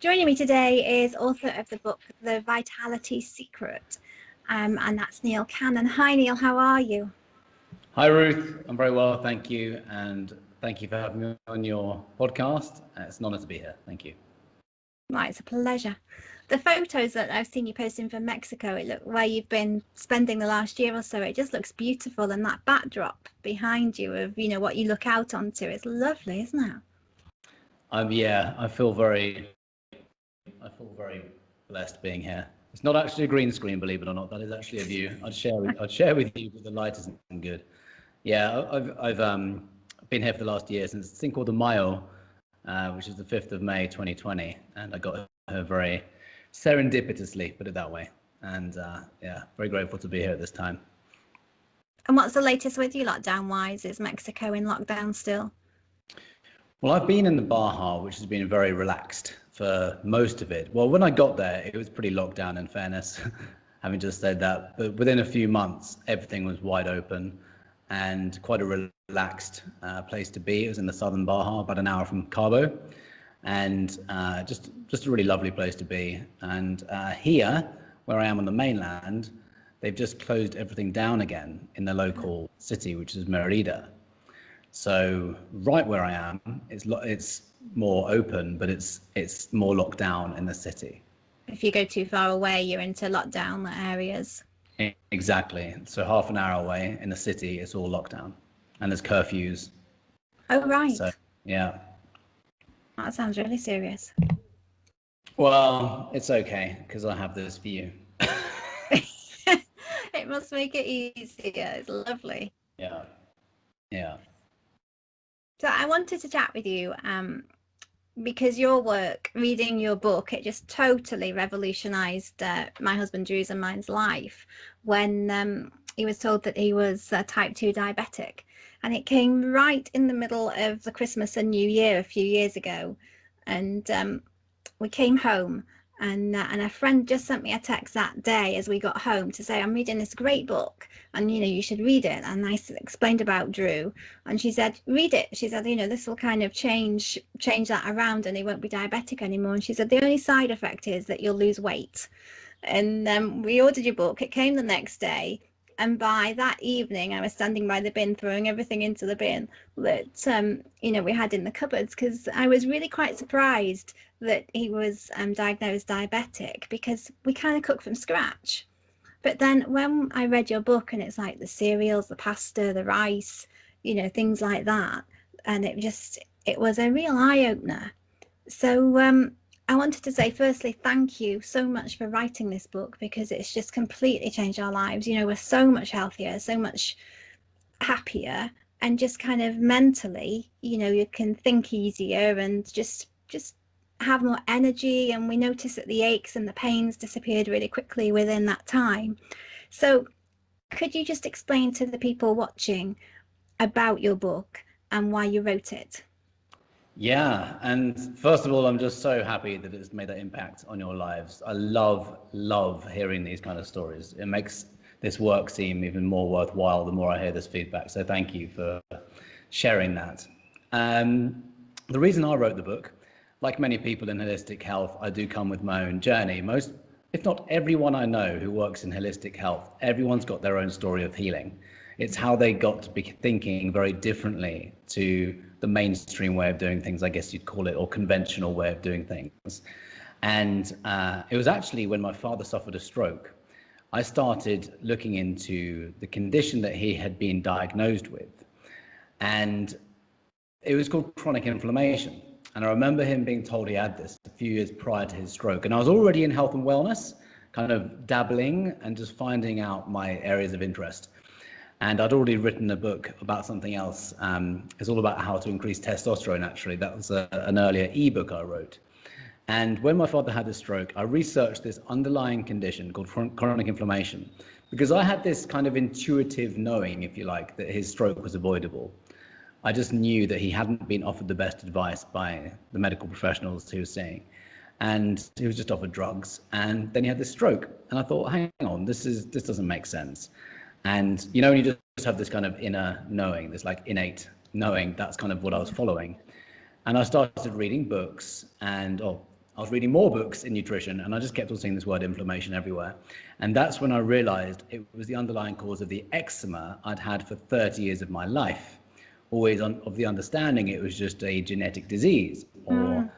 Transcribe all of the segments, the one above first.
Joining me today is author of the book, The Vitality Secret, and that's Neil Cannon. Hi, Neil, how are you? Hi, Ruth. I'm very well, thank you. And thank you for having me on your podcast. It's an honor to be here. Thank you. Right, it's a pleasure. The photos that I've seen you posting from Mexico, where you've been spending the last year or so, it just looks beautiful. And that backdrop behind you of, what you look out onto, it's lovely, isn't it? I feel very blessed being here. It's not actually a green screen, believe it or not. That is actually a view. I'd share with you, but the light isn't good. Yeah, I've been here for the last year since a thing called the Mayo, which is the 5th of May 2020, and I got here very serendipitously, put it that way. And very grateful to be here at this time. And what's the latest with you lockdown-wise? Is Mexico in lockdown still? Well, I've been in the Baja, which has been very relaxed for most of it. Well, when I got there, it was pretty locked down, in fairness, having just said that. But within a few months, everything was wide open and quite a relaxed place to be. It was in the southern Baja, about an hour from Cabo, and just a really lovely place to be. And here, where I am on the mainland, they've just closed everything down again in the local city, which is Merida. So right where I am, it's more open, but it's more locked down in the city. If you go too far away, you're into lockdown areas. Exactly. So half an hour away in the city, it's all lockdown, and there's curfews. Oh, right. So, yeah. That sounds really serious. Well, it's okay, because I have this view. It must make it easier. It's lovely. Yeah. So I wanted to chat with you because your work, reading your book, it just totally revolutionized my husband Drew's and mine's life when he was told that he was type 2 diabetic. And it came right in the middle of the Christmas and New Year a few years ago. And we came home and a friend just sent me a text that day as we got home to say, I'm reading this great book and, you should read it. And I explained about Drew and she said, read it. She said, this will kind of change that around and he won't be diabetic anymore. And she said, the only side effect is that you'll lose weight. And we ordered your book. It came the next day. And by that evening, I was standing by the bin, throwing everything into the bin that, we had in the cupboards, because I was really quite surprised that he was diagnosed diabetic, because we kind of cook from scratch. But then when I read your book, and it's like the cereals, the pasta, the rice, things like that, and it was a real eye-opener. So I wanted to say, firstly, thank you so much for writing this book, because it's just completely changed our lives. We're so much healthier, so much happier, and just kind of mentally, you can think easier and just have more energy. And we noticed that the aches and the pains disappeared really quickly within that time. So could you just explain to the people watching about your book and why you wrote it? Yeah, and first of all, I'm just so happy that it's made that impact on your lives. I love hearing these kind of stories. It makes this work seem even more worthwhile the more I hear this feedback. So thank you for sharing that. The reason I wrote the book, like many people in holistic health, I do come with my own journey. Most, if not everyone I know who works in holistic health, everyone's got their own story of healing. It's how they got to be thinking very differently to the mainstream way of doing things, I guess you'd call it, or conventional way of doing things. And it was actually when my father suffered a stroke, I started looking into the condition that he had been diagnosed with. And it was called chronic inflammation. And I remember him being told he had this a few years prior to his stroke. And I was already in health and wellness, kind of dabbling and just finding out my areas of interest. And I'd already written a book about something else. It's all about how to increase testosterone, actually. That was an earlier ebook I wrote. And when my father had a stroke, I researched this underlying condition called chronic inflammation, because I had this kind of intuitive knowing, if you like, that his stroke was avoidable. I just knew that he hadn't been offered the best advice by the medical professionals he was seeing. And he was just offered drugs. And then he had this stroke. And I thought, hang on, this doesn't make sense. And you just have this kind of inner knowing, this like innate knowing, that's kind of what I was following. And I started reading books and I was reading more books in nutrition, and I just kept on seeing this word inflammation everywhere. And that's when I realized it was the underlying cause of the eczema I'd had for 30 years of my life. Always of the understanding it was just a genetic disease or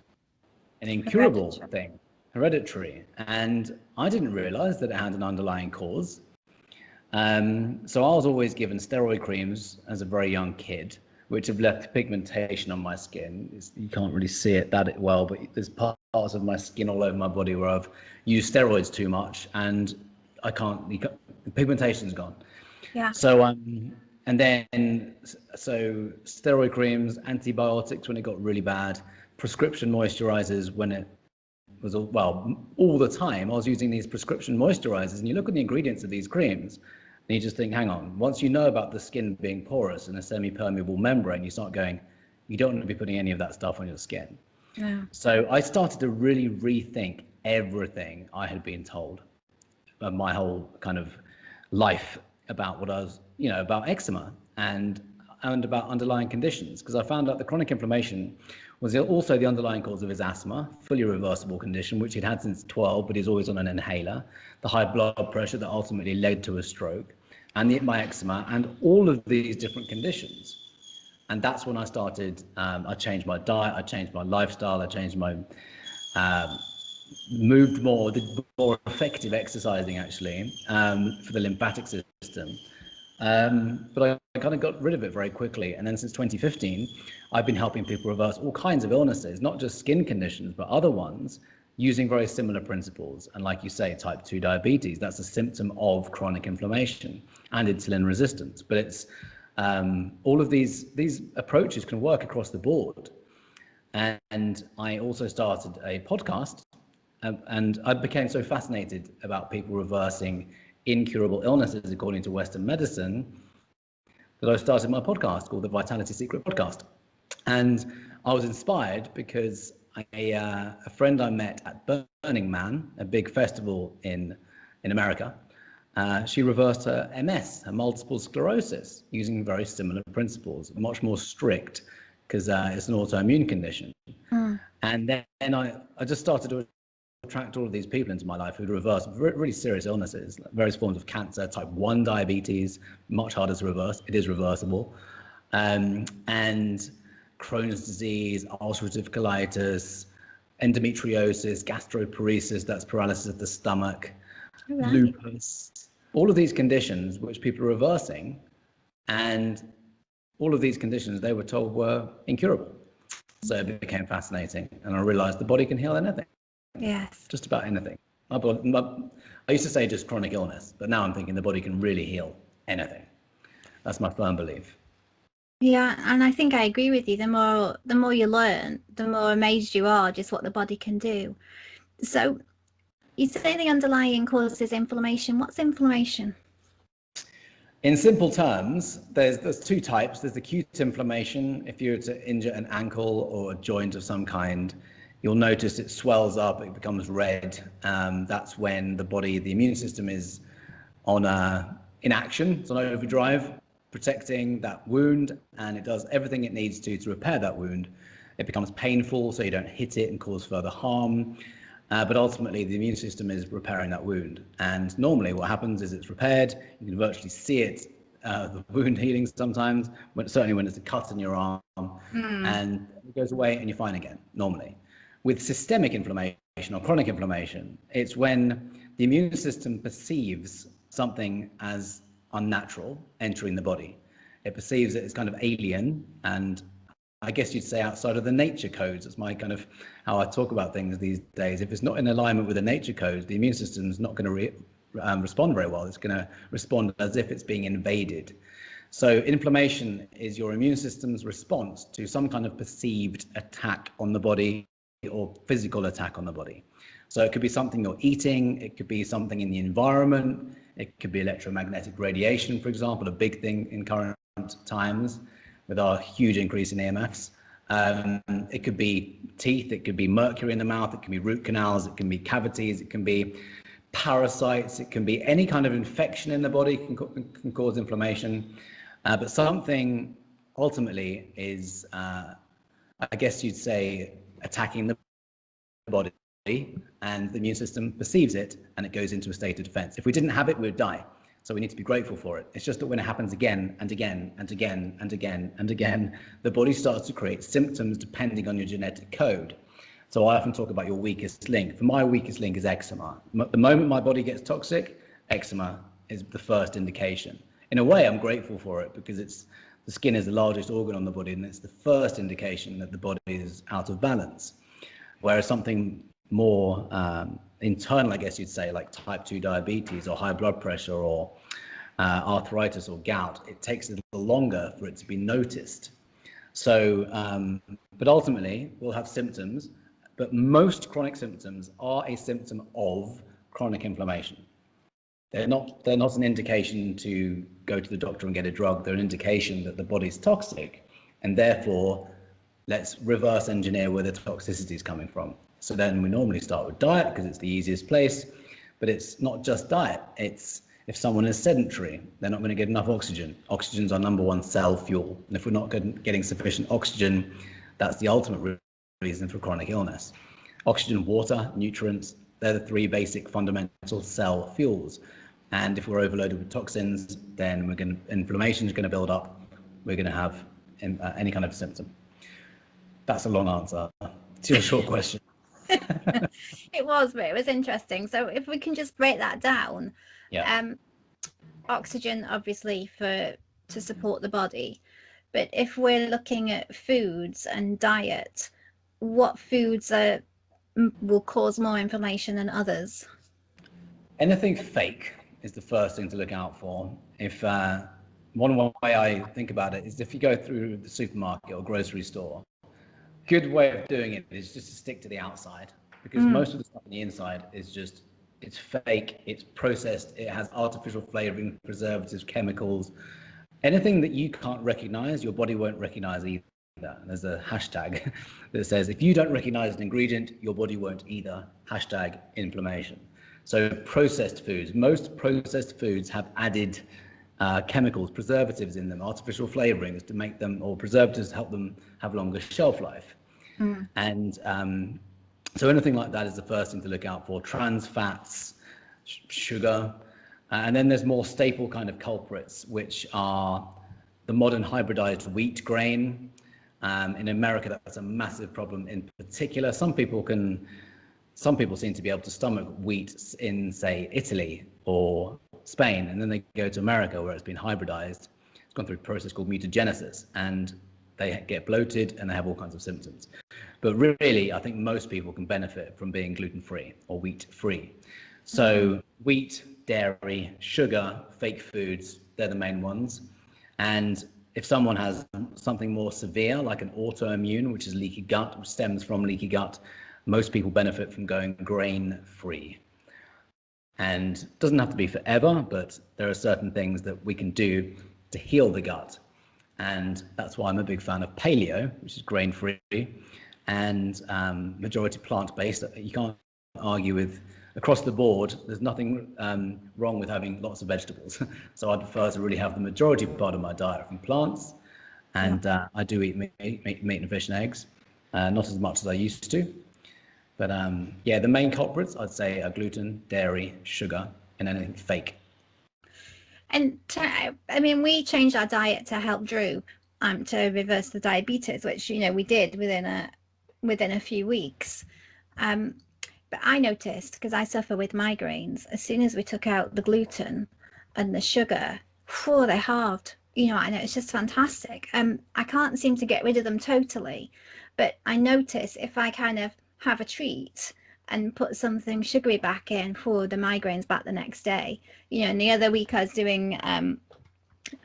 an incurable thing, hereditary. And I didn't realize that it had an underlying cause. So I was always given steroid creams as a very young kid, which have left pigmentation on my skin. You can't really see it that well, but there's parts of my skin all over my body where I've used steroids too much, and the pigmentation's gone. Yeah. So and then so steroid creams, antibiotics when it got really bad, prescription moisturizers when it was all the time. I was using these prescription moisturizers, and you look at the ingredients of these creams, and you just think, hang on, once you know about the skin being porous and a semi-permeable membrane, you start going, you don't want to be putting any of that stuff on your skin. Yeah. So I started to really rethink everything I had been told, my whole kind of life about what I was, about eczema and about underlying conditions, because I found out the chronic inflammation was also the underlying cause of his asthma, fully reversible condition, which he'd had since 12, but he's always on an inhaler, the high blood pressure that ultimately led to a stroke, and my eczema, and all of these different conditions. And that's when I started, I changed my diet, I changed my lifestyle, I changed my, moved more, did more effective exercising actually, for the lymphatic system. But I kind of got rid of it very quickly. And then since 2015, I've been helping people reverse all kinds of illnesses, not just skin conditions, but other ones, using very similar principles. And like you say, type 2 diabetes, that's a symptom of chronic inflammation and insulin resistance. But it's all of these approaches can work across the board. And I also started a podcast, and I became so fascinated about people reversing incurable illnesses according to Western medicine that I started my podcast called the Vitality Secret Podcast. And I was inspired because a friend I met at Burning Man, a big festival in America, she reversed her MS, her multiple sclerosis, using very similar principles, much more strict, because it's an autoimmune condition. And then I just started to attract all of these people into my life who'd reversed really serious illnesses, various forms of cancer, type 1 diabetes, much harder to reverse. It is reversible. And Crohn's disease, ulcerative colitis, endometriosis, gastroparesis, that's paralysis of the stomach, lupus, all of these conditions which people are reversing, and all of these conditions they were told were incurable. So it became fascinating, and I realized the body can heal anything. Yes. Just about anything. I used to say just chronic illness, but now I'm thinking the body can really heal anything. That's my firm belief. Yeah, and I think I agree with you. The more you learn, the more amazed you are just what the body can do. So you say the underlying cause is inflammation. What's inflammation? In simple terms, there's two types. There's acute inflammation. If you were to injure an ankle or a joint of some kind, you'll notice it swells up, it becomes red. That's when the immune system is in action, it's on overdrive, protecting that wound, and it does everything it needs to repair that wound. It becomes painful, so you don't hit it and cause further harm. But ultimately, the immune system is repairing that wound. And normally what happens is it's repaired, you can virtually see it, the wound healing sometimes, certainly when it's a cut in your arm, and it goes away and you're fine again, normally. With systemic inflammation or chronic inflammation, it's when the immune system perceives something as unnatural entering the body. It perceives it as kind of alien, and I guess you'd say outside of the nature codes. That's my kind of how I talk about things these days. If it's not in alignment with the nature codes, the immune system is not going to respond very well. It's going to respond as if it's being invaded. So inflammation is your immune system's response to some kind of perceived attack on the body or physical attack on the body. So it could be something you're eating, it could be something in the environment, it could be electromagnetic radiation, for example, a big thing in current times with our huge increase in EMFs. It could be teeth, it could be mercury in the mouth, it can be root canals, it can be cavities, it can be parasites, it can be any kind of infection in the body can cause inflammation. But something ultimately is, I guess you'd say, attacking the body. and the immune system perceives it and it goes into a state of defense. If we didn't have it, we would die. So we need to be grateful for it. It's just that when it happens again and again and again and again and again, the body starts to create symptoms depending on your genetic code. So I often talk about your weakest link. For my weakest link is eczema. The moment my body gets toxic, eczema is the first indication. In a way, I'm grateful for it because the skin is the largest organ on the body, and it's the first indication that the body is out of balance. Whereas something more internal, I guess you'd say, like type 2 diabetes or high blood pressure or arthritis or gout, it takes a little longer for it to be noticed. So, but ultimately, we'll have symptoms, but most chronic symptoms are a symptom of chronic inflammation. They're not an indication to go to the doctor and get a drug. They're an indication that the body's toxic, and therefore, let's reverse engineer where the toxicity is coming from. So then we normally start with diet because it's the easiest place, but it's not just diet. It's if someone is sedentary, they're not going to get enough oxygen. Oxygen's our number one cell fuel. And if we're not getting sufficient oxygen, that's the ultimate reason for chronic illness. Oxygen, water, nutrients, they're the three basic fundamental cell fuels. And if we're overloaded with toxins, then inflammation is going to build up. We're going to have any kind of symptom. That's a long answer to your short question. It was, but it was interesting. So if we can just break that down, oxygen obviously to support the body, but if we're looking at foods and diet, what foods will cause more inflammation than others? Anything fake is the first thing to look out for. If one way I think about it is if you go through the supermarket or grocery store, good way of doing it is just to stick to the outside, because most of the stuff on the inside is it's fake, it's processed, it has artificial flavoring, preservatives, chemicals. Anything that you can't recognize, your body won't recognize either. And there's a hashtag that says, if you don't recognize an ingredient, your body won't either. Hashtag inflammation. So processed foods, most processed foods have added chemicals, preservatives in them, artificial flavorings to make them, or preservatives to help them have longer shelf life. And so anything like that is the first thing to look out for. Trans fats, sugar, and then there's more staple kind of culprits, which are the modern hybridized wheat grain. In America, that's a massive problem in particular. Some people seem to be able to stomach wheat in, say, Italy or Spain, and then they go to America where it's been hybridized. It's gone through a process called mutagenesis, and they get bloated and they have all kinds of symptoms. But really, I think most people can benefit from being gluten-free or wheat-free. So wheat, dairy, sugar, fake foods, they're the main ones. And if someone has something more severe, like an autoimmune, which is leaky gut, which stems from leaky gut, most people benefit from going grain-free. And it doesn't have to be forever, but there are certain things that we can do to heal the gut. And that's why I'm a big fan of paleo, which is grain-free, and majority plant-based. You can't argue with, across the board, there's nothing wrong with having lots of vegetables. So I prefer to really have the majority part of my diet from plants. And I do eat meat and fish and eggs, not as much as I used to. But yeah, the main culprits, I'd say, are gluten, dairy, sugar, and anything fake. And I mean, we changed our diet to help Drew to reverse the diabetes, which, you know, we did within a few weeks. But I noticed, because I suffer with migraines, as soon as we took out the gluten and the sugar, they halved. You know, I know it's just fantastic. I can't seem to get rid of them totally, but I notice if I kind of have a treat and put something sugary back in, for the migraines back the next day. You know, and the other week I was doing an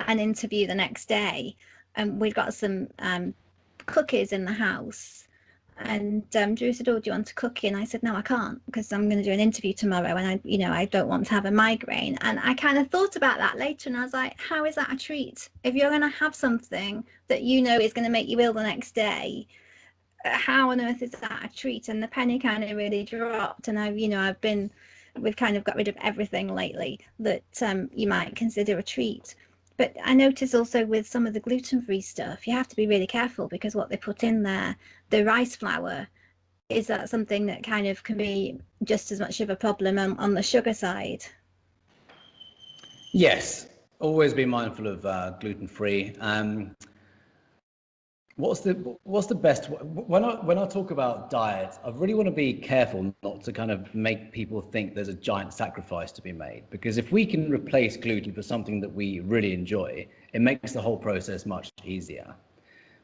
interview the next day, and we'd got some cookies in the house, and Drew said, "Oh, do you want a cookie?" And I said, "No, I can't, because I'm going to do an interview tomorrow, and I don't want to have a migraine." And I kind of thought about that later, and I was like, how is that a treat? If you're going to have something that you know is going to make you ill the next day, how on earth is that a treat? And the penny kind of really dropped, and we've kind of got rid of everything lately that you might consider a treat. But I notice also with some of the gluten-free stuff, you have to be really careful, because what they put in there, the rice flour, is that something that kind of can be just as much of a problem on the sugar side? Yes, always be mindful of gluten-free. What's the best when I talk about diet, I really want to be careful not to kind of make people think there's a giant sacrifice to be made, because if we can replace gluten for something that we really enjoy, it makes the whole process much easier.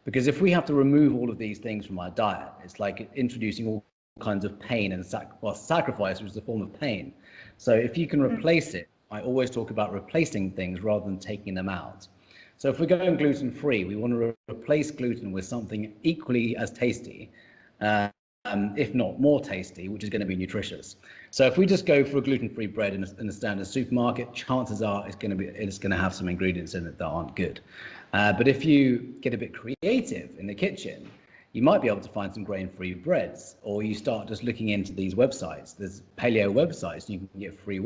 Because if we have to remove all of these things from our diet, it's like introducing all kinds of pain and sacrifice, which is a form of pain. So if you can replace it, I always talk about replacing things rather than taking them out. So if we're going gluten-free, we want to replace gluten with something equally as tasty, if not more tasty, which is going to be nutritious. So if we just go for a gluten-free bread in a standard supermarket, chances are it's going to have some ingredients in it that aren't good. But if you get a bit creative in the kitchen, you might be able to find some grain-free breads, or you start just looking into these websites. There's paleo websites, you can get free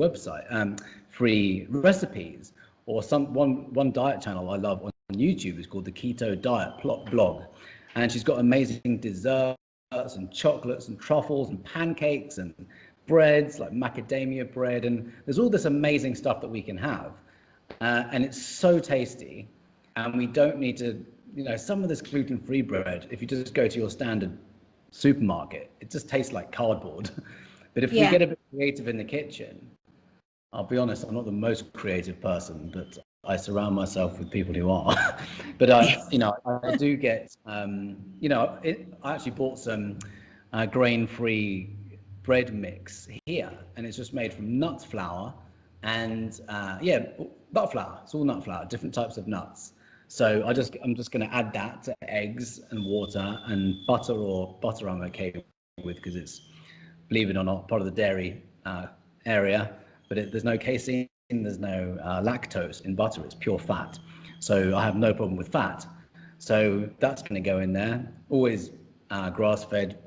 recipes. Or one diet channel I love on YouTube is called the Keto Diet Blog, and she's got amazing desserts and chocolates and truffles and pancakes and breads like macadamia bread, and there's all this amazing stuff that we can have, and it's so tasty, and we don't need to, some of this gluten-free bread, if you just go to your standard supermarket, it just tastes like cardboard. But if we get a bit creative in the kitchen, I'll be honest, I'm not the most creative person, but I surround myself with people who are. But I do get, I actually bought some grain-free bread mix here, and it's just made from nut flour and nut flour. It's all nut flour, different types of nuts. So I'm just going to add that to eggs and water and butter, or butter I'm okay with because it's, believe it or not, part of the dairy area. But there's no casein, there's no lactose in butter, it's pure fat. So I have no problem with fat. So that's going to go in there. Always grass-fed,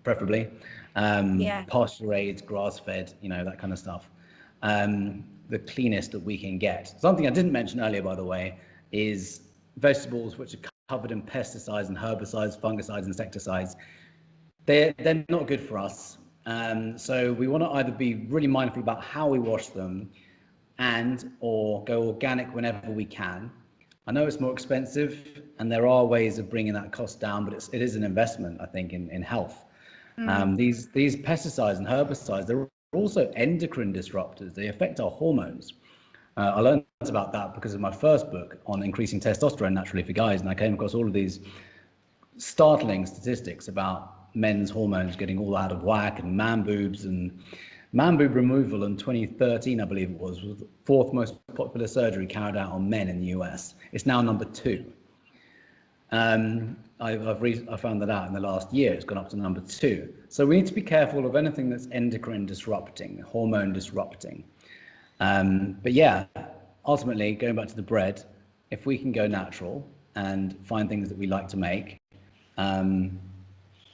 preferably. Pasture-raised, grass-fed, that kind of stuff. The cleanest that we can get. Something I didn't mention earlier, by the way, is vegetables which are covered in pesticides and herbicides, fungicides, insecticides. They're not good for us. So we want to either be really mindful about how we wash them or go organic whenever we can. I know it's more expensive, and there are ways of bringing that cost down, but it is an investment, I think, in health. These pesticides and herbicides, they're also endocrine disruptors. They affect our hormones. I learned about that because of my first book on increasing testosterone naturally for guys, and I came across all of these startling statistics about men's hormones getting all out of whack, and man boobs, and man boob removal in 2013, I believe it was the fourth most popular surgery carried out on men in the US. It's now number 2. I found that out in the last year. It's gone up to number 2. So we need to be careful of anything that's endocrine disrupting, hormone disrupting. But yeah, ultimately, going back to the bread, if we can go natural and find things that we like to make,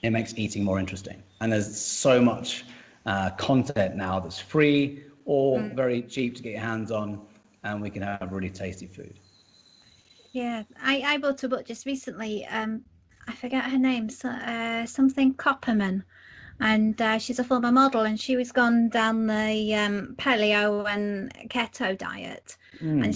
it makes eating more interesting. And there's so much content now that's free or very cheap to get your hands on, and we can have really tasty food. Yeah, I bought a book just recently. I forget her name, something Copperman, and she's a former model, and she was gone down the paleo and keto diet, and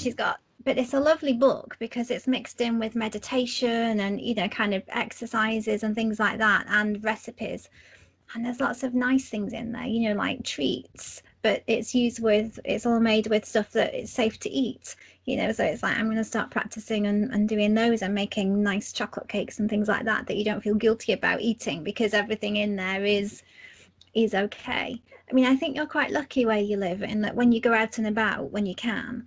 but it's a lovely book because it's mixed in with meditation and kind of exercises and things like that, and recipes, and there's lots of nice things in there, like treats, but it's all made with stuff that is safe to eat, so it's like I'm going to start practicing and doing those and making nice chocolate cakes and things like that you don't feel guilty about eating because everything in there is okay. I mean, I think you're quite lucky where you live, in that when you go out and about, when you can,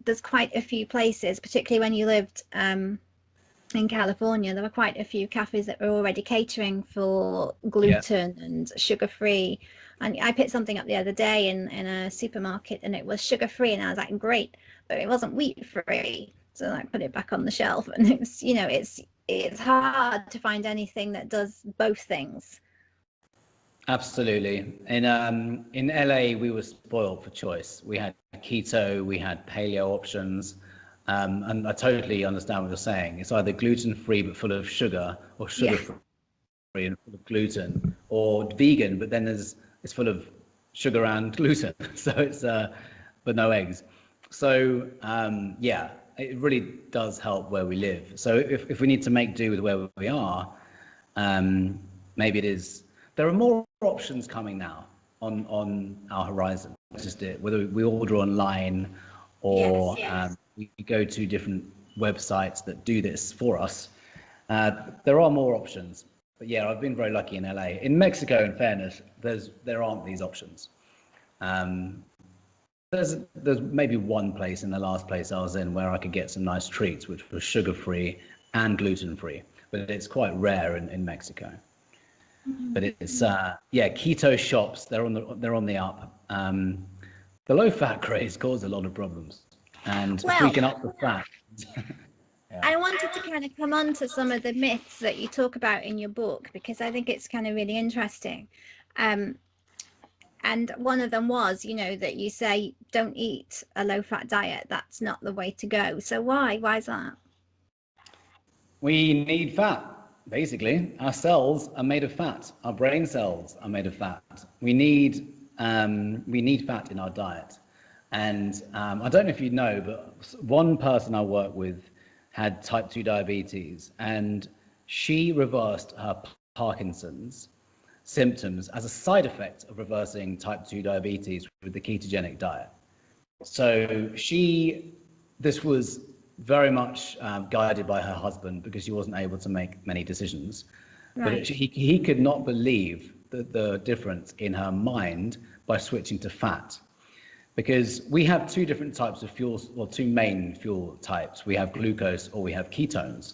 there's quite a few places, particularly when you lived in California, there were quite a few cafes that were already catering for gluten and sugar-free. And I picked something up the other day in a supermarket, and it was sugar-free, and I was like, great, but it wasn't wheat-free. So I put it back on the shelf, and it's it's hard to find anything that does both things. Absolutely. In LA, we were spoiled for choice. We had keto, we had paleo options. And I totally understand what you're saying. It's either gluten-free but full of sugar, or sugar-free and full of gluten, or vegan, but then it's full of sugar and gluten, so it's but no eggs. So yeah, it really does help where we live. So if we need to make do with where we are, maybe it is. There are more options coming now on our horizon. That's just it. Whether we order online or we go to different websites that do this for us, there are more options. But yeah, I've been very lucky in LA. In Mexico, in fairness, there aren't these options. There's maybe one place in the last place I was in where I could get some nice treats, which was sugar-free and gluten-free, but it's quite rare in Mexico. But it's keto shops. They're on the up. The low-fat craze caused a lot of problems, and if we can up the fat. I wanted to kind of come on to some of the myths that you talk about in your book, because I think it's kind of really interesting. And one of them was, that you say, don't eat a low-fat diet. That's not the way to go. So why? Why is that? We need fat, basically. Our cells are made of fat. Our brain cells are made of fat. We need fat in our diet. And I don't know if you know, but one person I work with had type 2 diabetes, and she reversed her Parkinson's symptoms as a side effect of reversing type 2 diabetes with the ketogenic diet. So this was very much guided by her husband, because she wasn't able to make many decisions. Right. But he could not believe the difference in her mind by switching to fat. Because we have two different types of fuels, or two main fuel types. We have glucose or we have ketones.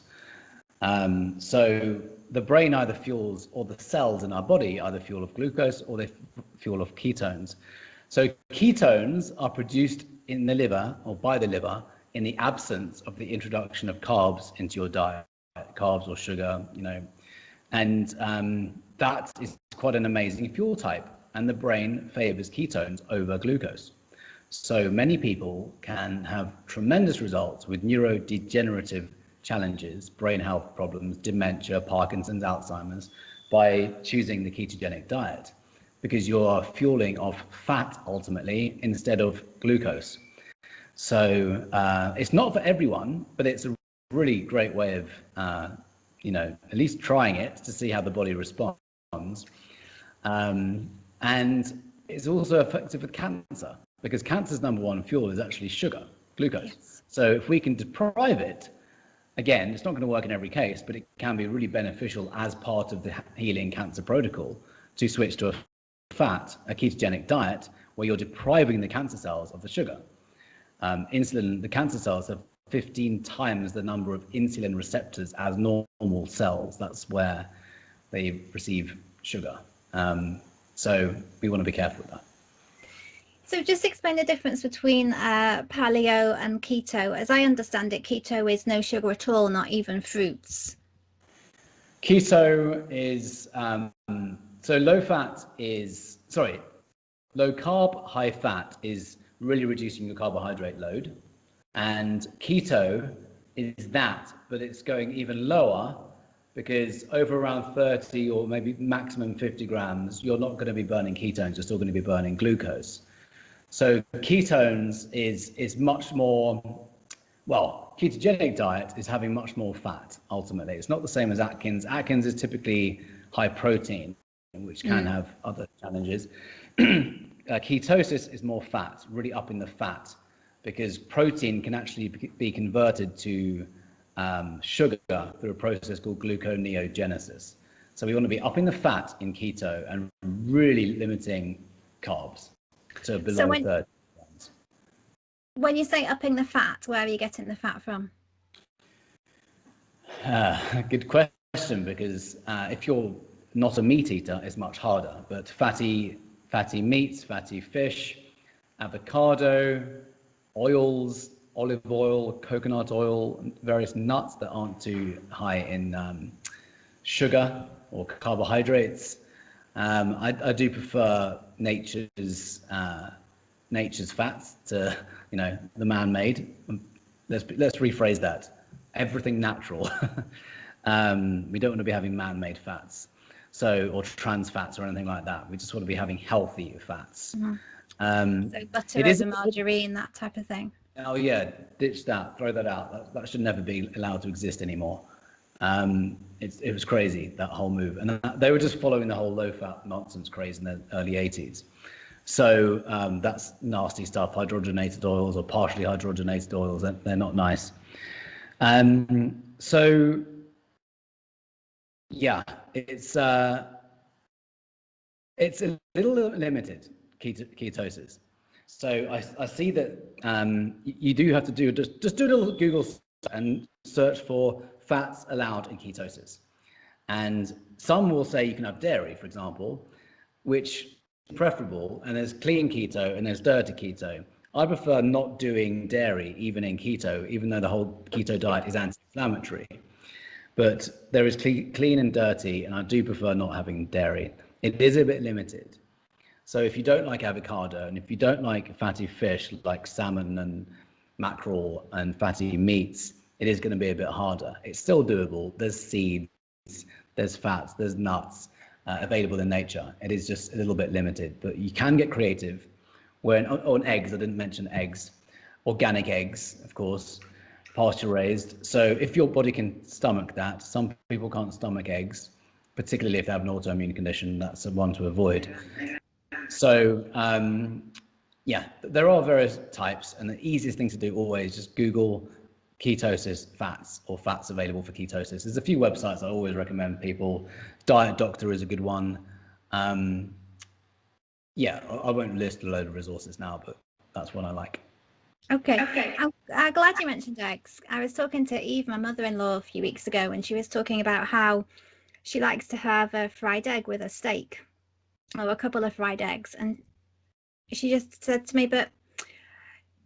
So the brain either fuels, or the cells in our body either fuel of glucose or they fuel of ketones. So ketones are produced in the liver, or by the liver, in the absence of the introduction of carbs into your diet, carbs or sugar, and that is quite an amazing fuel type. And the brain favors ketones over glucose. So many people can have tremendous results with neurodegenerative challenges, brain health problems, dementia, Parkinson's, Alzheimer's, by choosing the ketogenic diet, because you're fueling off fat ultimately instead of glucose. So it's not for everyone, but it's a really great way of, at least trying it to see how the body responds. And it's also effective with cancer, because cancer's number one fuel is actually sugar, glucose. Yes. So if we can deprive it, again, it's not going to work in every case, but it can be really beneficial as part of the healing cancer protocol to switch to a ketogenic diet, where you're depriving the cancer cells of the sugar. Insulin, the cancer cells have 15 times the number of insulin receptors as normal cells. That's where they receive sugar. So we want to be careful with that. So just explain the difference between paleo and keto. As I understand it, keto is no sugar at all, not even fruits. Keto is, low carb, high fat is really reducing your carbohydrate load. And keto is that, but it's going even lower, because over around 30 or maybe maximum 50 grams, you're not going to be burning ketones, you're still going to be burning glucose. So ketones is much more, ketogenic diet is having much more fat, ultimately. It's not the same as Atkins. Atkins is typically high protein, which can have other challenges. Ketosis is more fat, really upping the fat, because protein can actually be converted to sugar through a process called gluconeogenesis. So we want to be upping the fat in keto and really limiting carbs to below 30 grams. When you say upping the fat, where are you getting the fat from? Good question, because if you're not a meat eater, it's much harder. But fatty meats, fatty fish, avocado, oils, olive oil, coconut oil, various nuts that aren't too high in sugar or carbohydrates. I do prefer nature's fats to the man-made. Let's rephrase that. Everything natural. We don't want to be having man-made fats. So, or trans fats or anything like that. We just want to be having healthy fats. So butter It is. over margarine, that type of thing. Oh yeah, ditch that, throw that out. That should never be allowed to exist anymore. It was crazy, that whole move, and they were just following the whole low-fat nonsense craze in the early 80s. So that's nasty stuff. Hydrogenated oils or partially hydrogenated oils, they're not nice. So yeah, it's a little limited, ketosis. So I see that you do have to do just do a little Google and search for fats allowed in ketosis. And some will say you can have dairy, for example, which is preferable. And there's clean keto and there's dirty keto. I prefer not doing dairy even in keto, even though the whole keto diet is anti-inflammatory. But there is clean and dirty, and I do prefer not having dairy. It is a bit limited. So if you don't like avocado, and if you don't like fatty fish like salmon and mackerel and fatty meats, it is going to be a bit harder. It's still doable. There's seeds, there's fats, there's nuts available in nature. It is just a little bit limited, but you can get creative. When on eggs, I didn't mention eggs, organic eggs, of course, pasture raised. So if your body can stomach that, some people can't stomach eggs, particularly if they have an autoimmune condition. That's one to avoid. So yeah, there are various types, and the easiest thing to do always just Google ketosis fats or fats available for ketosis. There's a few websites I always recommend people. Diet Doctor is a good one. Yeah, I won't list a load of resources now, but that's one I like. Okay. I'm glad you mentioned eggs. I was talking to Eve, my mother-in-law, a few weeks ago, and she was talking about how she likes to have a fried egg with a steak, or a couple of fried eggs. And she just said to me, but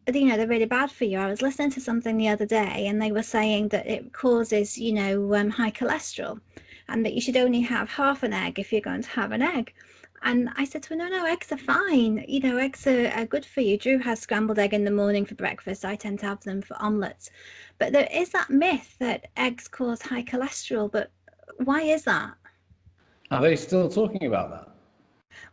they're really bad for you. I was listening to something the other day, and they were saying that it causes, high cholesterol, and that you should only have half an egg if you're going to have an egg. And I said to her, no, eggs are fine. Eggs are good for you. Drew has scrambled egg in the morning for breakfast. I tend to have them for omelets. But there is that myth that eggs cause high cholesterol. But why is that? Are they still talking about that?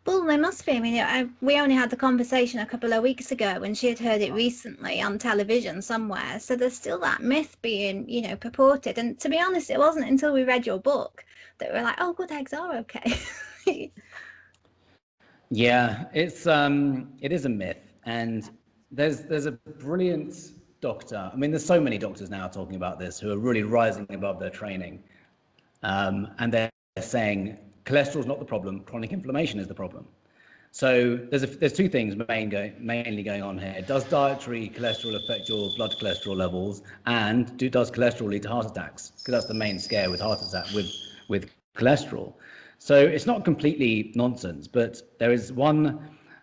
Well, they must be. I mean, we only had the conversation a couple of weeks ago, and she had heard it recently on television somewhere. So there's still that myth being, purported. And to be honest, it wasn't until we read your book that we were like, oh, good, eggs are okay. Yeah, it is a myth, and there's a brilliant doctor. I mean, there's so many doctors now talking about this who are really rising above their training, and they're saying cholesterol is not the problem, chronic inflammation is the problem. So there's two things mainly going on here. Does dietary cholesterol affect your blood cholesterol levels, and does cholesterol lead to heart attacks? Because that's the main scare with heart attack with cholesterol. So it's not completely nonsense, but there is one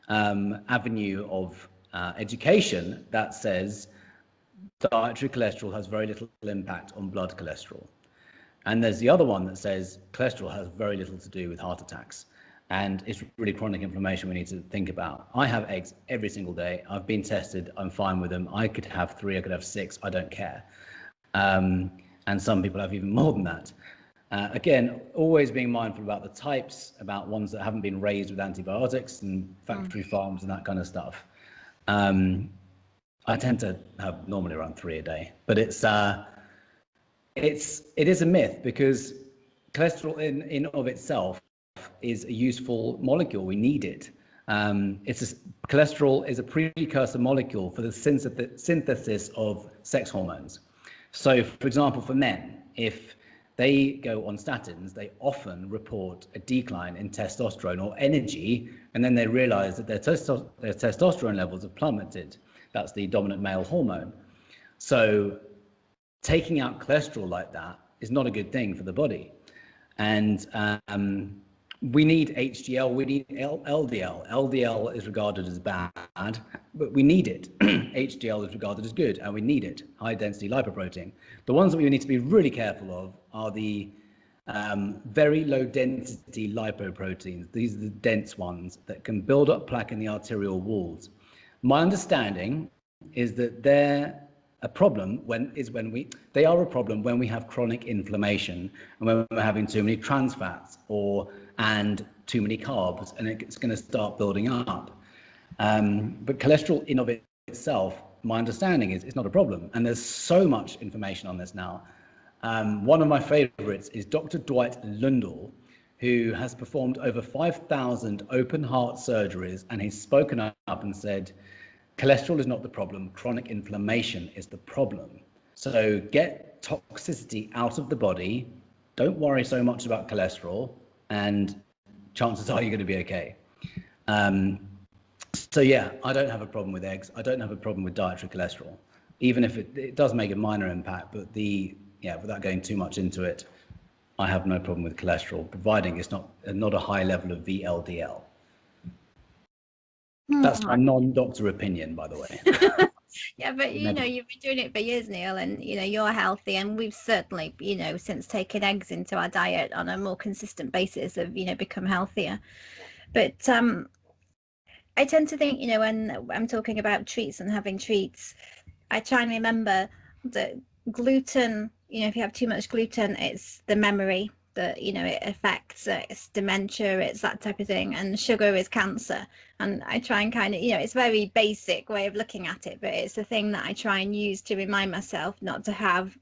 avenue of education that says dietary cholesterol has very little impact on blood cholesterol. And there's the other one that says cholesterol has very little to do with heart attacks. And it's really chronic inflammation we need to think about. I have eggs every single day. I've been tested. I'm fine with them. I could have 3, I could have 6. I don't care. And some people have even more than that. Again, always being mindful about the types, about ones that haven't been raised with antibiotics and factory farms and that kind of stuff. I tend to have normally around 3 a day, but it is a myth, because cholesterol in of itself is a useful molecule. We need it. Cholesterol is a precursor molecule for the synthesis of sex hormones. So, for example, for men, if they go on statins, they often report a decline in testosterone or energy, and then they realize that their testosterone levels have plummeted. That's the dominant male hormone. So taking out cholesterol like that is not a good thing for the body. And we need HDL, we need LDL. LDL is regarded as bad, but we need it. HDL is regarded as good, and we need it, high density lipoprotein. The ones that we need to be really careful of are the very low density lipoproteins. These are the dense ones that can build up plaque in the arterial walls. My understanding is that their a problem they are a problem when we have chronic inflammation and when we're having too many trans fats and too many carbs, and it's going to start building up. But cholesterol in of itself, my understanding is it's not a problem, and there's so much information on this now. One of my favorites is Dr. Dwight Lundell, who has performed over 5,000 open heart surgeries, and he's spoken up and said, cholesterol is not the problem, chronic inflammation is the problem. So get toxicity out of the body, don't worry so much about cholesterol, and chances are you're going to be okay. So yeah, I don't have a problem with eggs. I don't have a problem with dietary cholesterol, even if it does make a minor impact, but without going too much into it, I have no problem with cholesterol, providing it's not a high level of VLDL. That's my non-doctor opinion, by the way. Yeah, but you've been doing it for years, Neil, and you're healthy, and we've certainly, since taking eggs into our diet on a more consistent basis, have become healthier. But I tend to think, when I'm talking about treats and having treats, I try and remember that gluten, if you have too much gluten, it's the memory that it affects, it's dementia, it's that type of thing, and sugar is cancer. And I try and kind of it's a very basic way of looking at it, but it's the thing that I try and use to remind myself not to have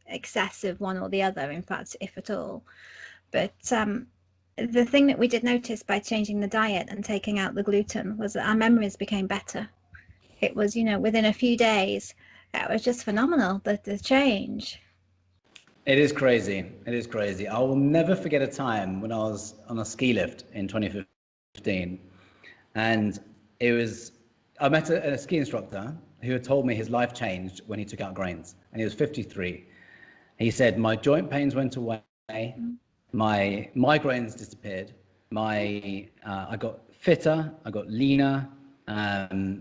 excessive one or the other, in fact, if at all. But the thing that we did notice by changing the diet and taking out the gluten was that our memories became better. It was within a few days, it was just phenomenal, the change. It is crazy. It is crazy. I will never forget a time when I was on a ski lift in 2015, and I met a ski instructor who had told me his life changed when he took out grains, and he was 53. He said, my joint pains went away, my migraines disappeared, I got fitter, I got leaner.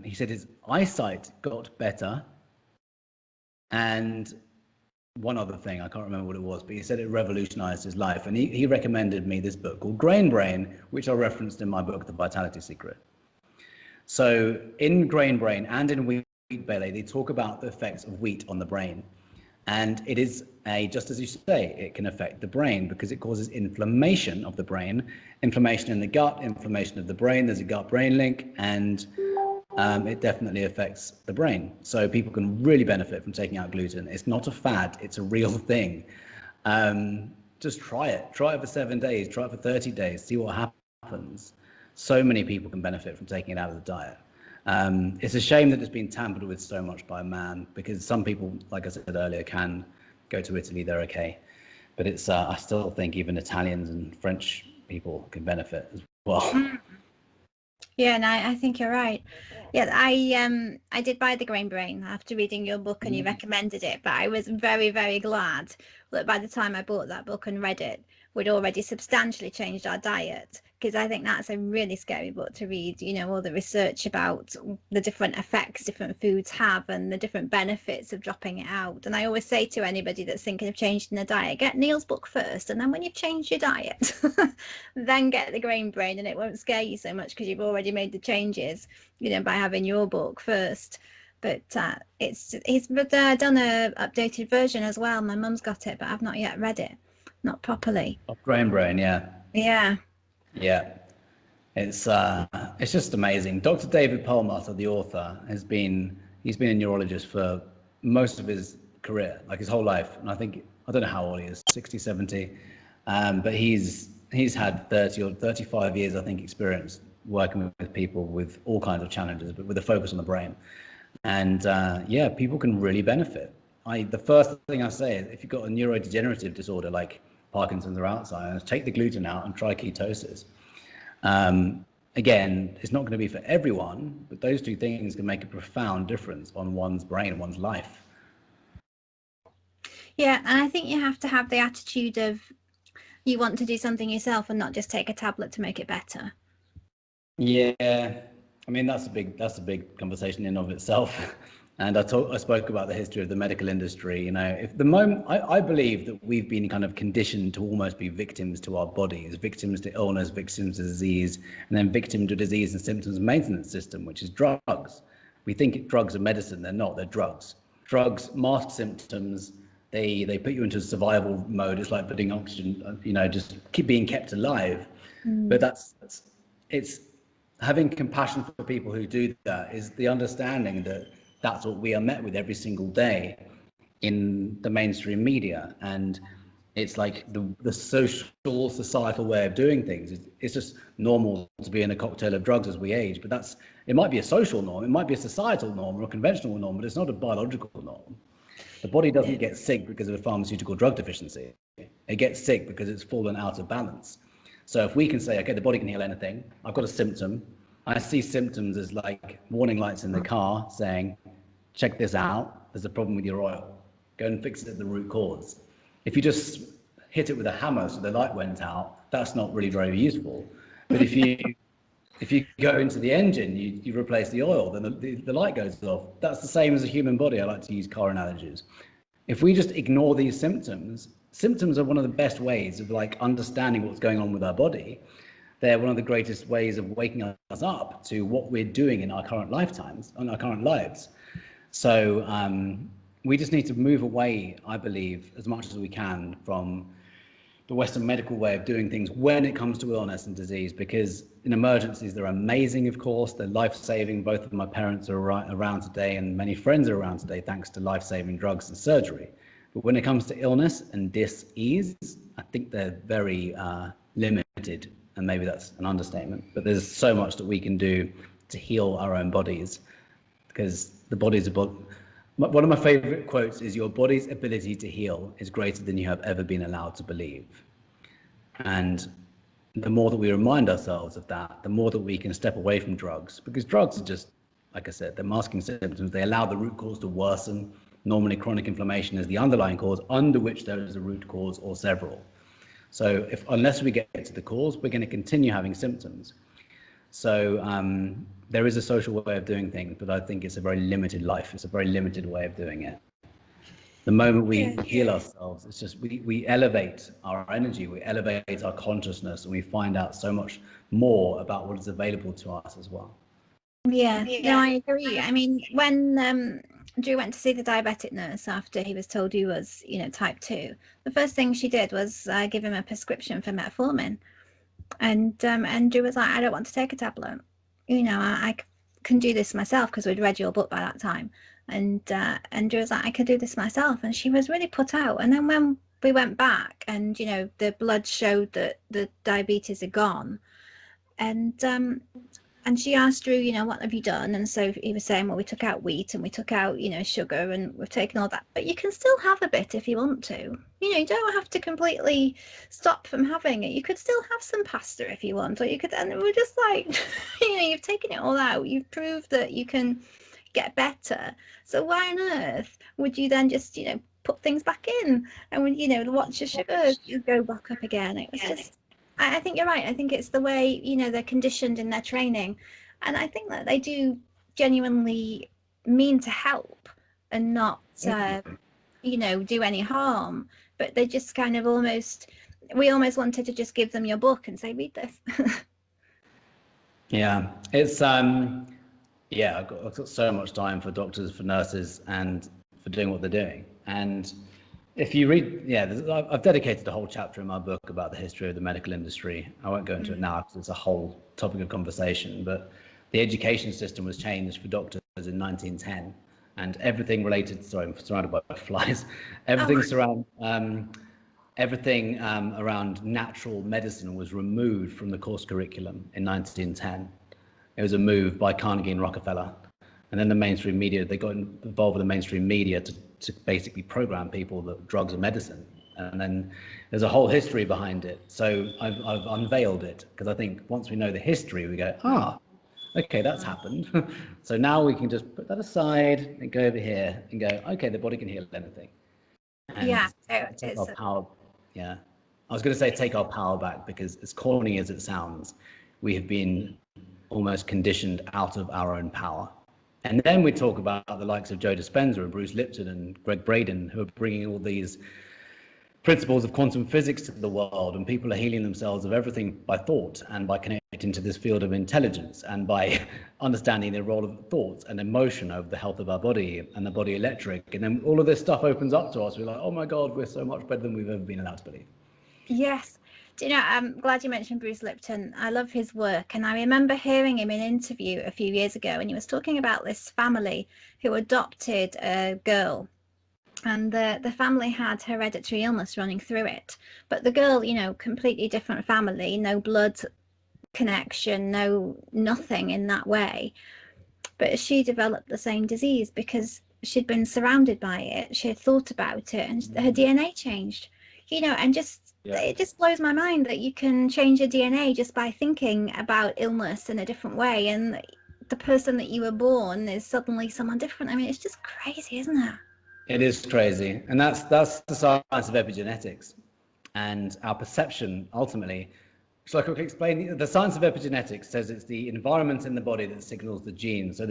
He said his eyesight got better, and one other thing, I can't remember what it was, but he said it revolutionized his life. And he recommended me this book called Grain Brain, which I referenced in my book, The Vitality Secret. So in Grain Brain and in Wheat Belly, they talk about the effects of wheat on the brain. And it is just as you say, it can affect the brain because it causes inflammation of the brain, inflammation in the gut, inflammation of the brain. There's a gut-brain link, and it definitely affects the brain. So people can really benefit from taking out gluten. It's not a fad, it's a real thing. Just try it for 7 days, try it for 30 days, see what happens. So many people can benefit from taking it out of the diet. It's a shame that it's been tampered with so much by man, because some people, like I said earlier, can go to Italy, they're okay. But it's I still think even Italians and French people can benefit as well. Yeah, and I think you're right. Yeah, I did buy the Grain Brain after reading your book, and you recommended it, but I was very, very glad that by the time I bought that book and read it, we'd already substantially changed our diet, because I think that's a really scary book to read, all the research about the different effects different foods have and the different benefits of dropping it out. And I always say to anybody that's thinking of changing their diet, get Neil's book first, and then when you've changed your diet, then get the Grain Brain, and it won't scare you so much because you've already made the changes, by having your book first. But he's done a updated version as well. My mum's got it, but I've not yet read it, not properly. Grain Brain, yeah. Yeah. It's just amazing. Dr. David Perlmutter, the author, he's been a neurologist for most of his career, like his whole life. And I don't know how old he is, 60, 70. But he's had 30 or 35 years, I think, experience working with people with all kinds of challenges, but with a focus on the brain. And people can really benefit. The first thing I say is, if you've got a neurodegenerative disorder like Parkinson's or Alzheimer's, take the gluten out and try ketosis. Again, it's not going to be for everyone, but those two things can make a profound difference on one's brain and one's life. Yeah, and I think you have to have the attitude of you want to do something yourself and not just take a tablet to make it better. Yeah, I mean, that's a big conversation in of itself. And I spoke about the history of the medical industry. I believe that we've been kind of conditioned to almost be victims to our bodies, victims to illness, victims to disease, and then victim to disease and symptoms maintenance system, which is drugs. We think drugs are medicine. They're not, they're drugs. drugs mask symptoms. They put you into survival mode. It's like putting oxygen, just keep being kept alive. But it's having compassion for people who do that, is the understanding that that's what we are met with every single day in the mainstream media. And it's like the social, societal way of doing things. It's just normal to be in a cocktail of drugs as we age, but it might be a social norm, it might be a societal norm or a conventional norm, but it's not a biological norm. The body doesn't get sick because of a pharmaceutical drug deficiency. It gets sick because it's fallen out of balance. So if we can say, okay, the body can heal anything, I've got a symptom. I see symptoms as like warning lights in the car saying, check this out, there's a problem with your oil. Go and fix it at the root cause. If you just hit it with a hammer so the light went out, that's not really very useful. But if you go into the engine, you replace the oil, then the light goes off. That's the same as a human body. I like to use car analogies. If we just ignore these symptoms are one of the best ways of like understanding what's going on with our body. They're one of the greatest ways of waking us up to what we're doing in our current lifetimes, on our current lives. So we just need to move away, I believe, as much as we can from the Western medical way of doing things when it comes to illness and disease, because in emergencies, they're amazing, of course, they're life-saving. Both of my parents are around today, and many friends are around today thanks to life-saving drugs and surgery. But when it comes to illness and dis-ease, I think they're very limited, and maybe that's an understatement, but there's so much that we can do to heal our own bodies, because the body's one of my favorite quotes is, your body's ability to heal is greater than you have ever been allowed to believe. And the more that we remind ourselves of that, the more that we can step away from drugs, because drugs are just, like I said, they're masking symptoms. They allow the root cause to worsen. Normally chronic inflammation is the underlying cause under which there is a root cause or several. So unless we get to the cause, we're going to continue having symptoms. So there is a social way of doing things, but I think it's a very limited life. It's a very limited way of doing it. The moment we heal ourselves, it's just we elevate our energy, we elevate our consciousness, and we find out so much more about what is available to us as well. Yeah, no, I agree. I mean, when Drew went to see the diabetic nurse after he was told he was, type 2, the first thing she did was give him a prescription for metformin. And Drew was like, I don't want to take a tablet. I can do this myself, because we'd read your book by that time. And Drew was like, I can do this myself. And she was really put out. And then when we went back and, the blood showed that the diabetes had gone, and she asked Drew, what have you done? And so he was saying, well, we took out wheat and we took out, sugar, and we've taken all that. But you can still have a bit if you want to. You don't have to completely stop from having it. You could still have some pasta if you want, or you could. And we're just like, you've taken it all out. You've proved that you can get better. So why on earth would you then just, put things back in? And when, watch your sugar go back up again. It was just. I think you're right. I think it's the way, they're conditioned in their training. And I think that they do genuinely mean to help and not, do any harm. But they just kind of we almost wanted to just give them your book and say, read this. Yeah, it's, I've got so much time for doctors, for nurses, and for doing what they're doing. And if you read, I've dedicated a whole chapter in my book about the history of the medical industry. I won't go into it now because it's a whole topic of conversation, but the education system was changed for doctors in 1910, and everything related, sorry, I'm surrounded by flies, everything around natural medicine was removed from the course curriculum in 1910. It was a move by Carnegie and Rockefeller. And then the mainstream media, they got involved with the mainstream media to basically program people that drugs are medicine. And then there's a whole history behind it. So I've unveiled it, because I think once we know the history, we go, okay, that's happened. So now we can just put that aside and go over here and go, okay, the body can heal anything. And take our power. Yeah, I was going to say take our power back, because as corny as it sounds, we have been almost conditioned out of our own power. And then we talk about the likes of Joe Dispenza and Bruce Lipton and Greg Braden, who are bringing all these principles of quantum physics to the world, and people are healing themselves of everything by thought and by connecting to this field of intelligence and by understanding the role of thoughts and emotion over the health of our body and the body electric. And then all of this stuff opens up to us. We're like, oh my God, we're so much better than we've ever been allowed to believe. Yes. Do you know, I'm glad you mentioned Bruce Lipton. I love his work. And I remember hearing him in an interview a few years ago, and he was talking about this family who adopted a girl. And the family had hereditary illness running through it. But the girl, you know, completely different family, no blood connection, nothing in that way. But she developed the same disease because she'd been surrounded by it. She had thought about it, and her DNA changed. You know, and it just blows my mind that you can change your DNA just by thinking about illness in a different way, and the person that you were born is suddenly someone different. I mean, it's just crazy, isn't it? It is crazy, and that's the science of epigenetics, and our perception ultimately. So I can explain. The science of epigenetics says it's the environment in the body that signals the genes. So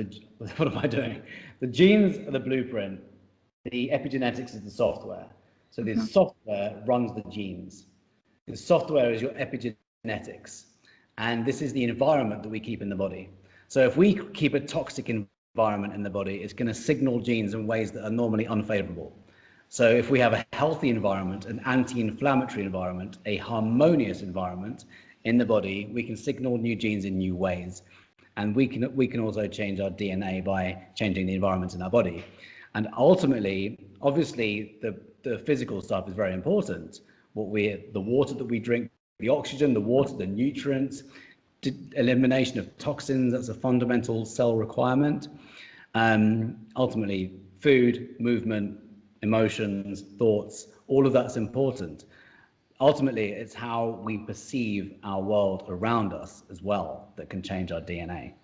what am I doing? The genes are the blueprint. The epigenetics is the software. So the software runs the genes. The software is your epigenetics, and this is the environment that we keep in the body. So if we keep a toxic environment in the body, it's going to signal genes in ways that are normally unfavorable. So if we have a healthy environment, an anti-inflammatory environment, a harmonious environment in the body, we can signal new genes in new ways. And we can also change our DNA by changing the environment in our body. And ultimately, obviously, the physical stuff is very important. The water that we drink, the oxygen, the water, the nutrients, elimination of toxins, that's a fundamental cell requirement. Ultimately, food, movement, emotions, thoughts, all of that's important. Ultimately, it's how we perceive our world around us as well that can change our DNA.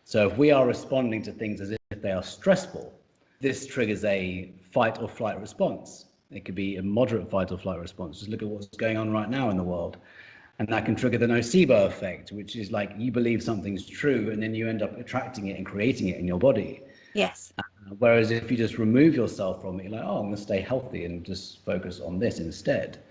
So if we are responding to things as if they are stressful, this triggers a fight or flight response. It could be a moderate fight or flight response. Just look at what's going on right now in the world. And that can trigger the nocebo effect, which is like you believe something's true and then you end up attracting it and creating it in your body. Yes. Whereas if you just remove yourself from it, you're like, oh, I'm going to stay healthy and just focus on this instead.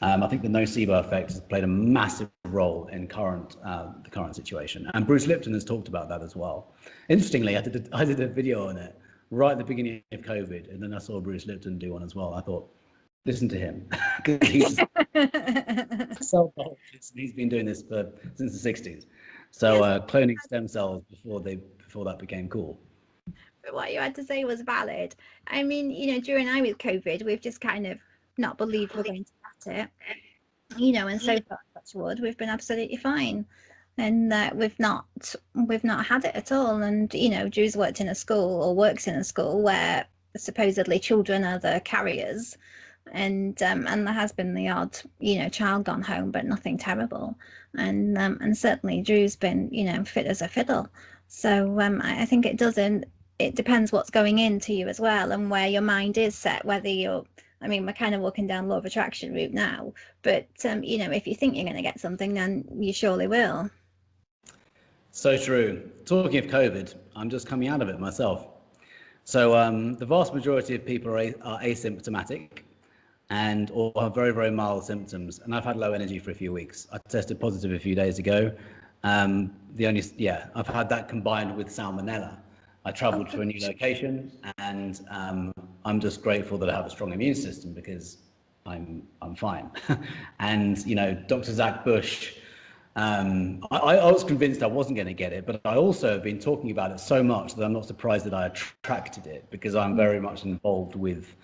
I think the nocebo effect has played a massive role in the current situation. And Bruce Lipton has talked about that as well. Interestingly, I did a video on it right at the beginning of COVID, and then I saw Bruce Lipton do one as well. I thought, listen to him. He's so old. He's been doing this since the 60s. So cloning stem cells before that became cool. But what you had to say was valid. I mean, you know, during with COVID, we've just kind of not believed we're going to get it, you know, and so far, touch wood, we've been absolutely fine. And we've not had it at all. And, you know, Drew's worked in a school or works in a school where supposedly children are the carriers. And there has been the odd, you know, child gone home, but nothing terrible. And certainly Drew's been, you know, fit as a fiddle. So I think it depends what's going into you as well and where your mind is set, whether we're kind of walking down law of attraction route now, but you know, if you think you're going to get something, then you surely will. So true. Talking of COVID, I'm just coming out of it myself. So the vast majority of people are asymptomatic or have very, very mild symptoms. And I've had low energy for a few weeks. I tested positive a few days ago. I've had that combined with salmonella. I traveled to a new location, and I'm just grateful that I have a strong immune system because I'm fine. And you know, Dr. Zach Bush, I was convinced I wasn't going to get it, but I also have been talking about it so much that I'm not surprised that I attracted it, because I'm very much involved with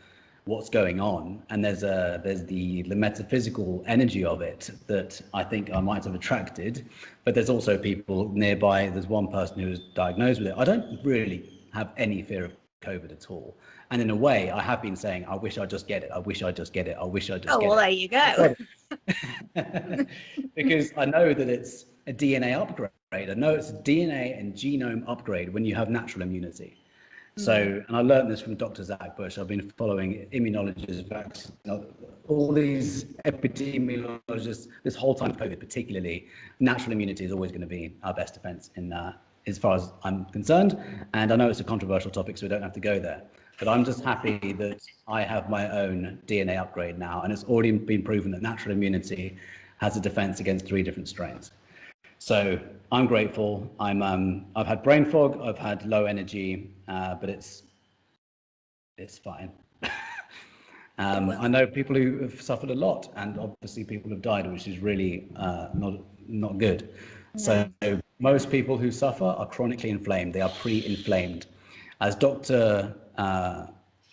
what's going on, and there's the metaphysical energy of it that I think I might have attracted, but there's also people nearby. There's one person who was diagnosed with it. I don't really have any fear of COVID at all, and in a way I have been saying, I wish I just get it, I wish I just get it, I wish I just get it. Well, there you go. Because I know that it's a DNA upgrade. I know it's a DNA and genome upgrade when you have natural immunity. So, and I learned this from Dr. Zach Bush. I've been following immunologists, all these epidemiologists this whole time of COVID, particularly. Natural immunity is always going to be our best defense as far as I'm concerned. And I know it's a controversial topic, so we don't have to go there. But I'm just happy that I have my own DNA upgrade now, and it's already been proven that natural immunity has a defense against 3 different strains. So I'm grateful. I've had brain fog, I've had low energy, but it's fine. I know people who have suffered a lot, and obviously people have died, which is really not good. So most people who suffer are chronically inflamed. They are pre-inflamed. As Dr.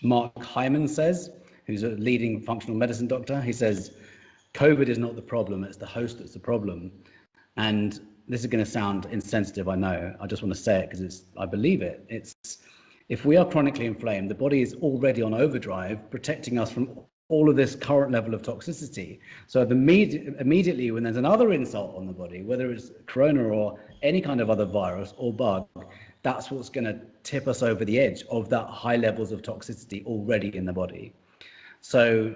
Mark Hyman says, who's a leading functional medicine doctor, he says, COVID is not the problem, it's the host that's the problem. And this is going to sound insensitive, I know. I just want to say it because I believe it. If we are chronically inflamed, the body is already on overdrive, protecting us from all of this current level of toxicity. So immediately when there's another insult on the body, whether it's corona or any kind of other virus or bug, that's what's going to tip us over the edge of that high levels of toxicity already in the body. So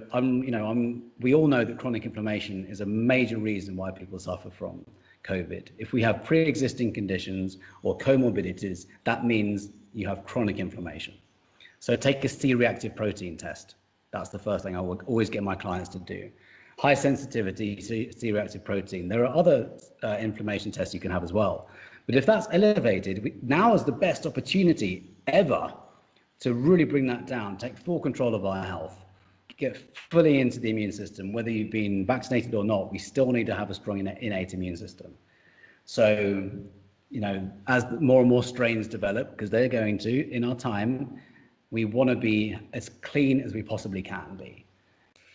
we all know that chronic inflammation is a major reason why people suffer from COVID. If we have pre-existing conditions or comorbidities, that means you have chronic inflammation. So take a C-reactive protein test. That's the first thing I will always get my clients to do. High sensitivity C-reactive protein. There are other inflammation tests you can have as well. But if that's elevated, now is the best opportunity ever to really bring that down, take full control of our health, get fully into the immune system. Whether you've been vaccinated or not, we still need to have a strong innate immune system. So, as more and more strains develop, because they're going to, in our time, we want to be as clean as we possibly can be.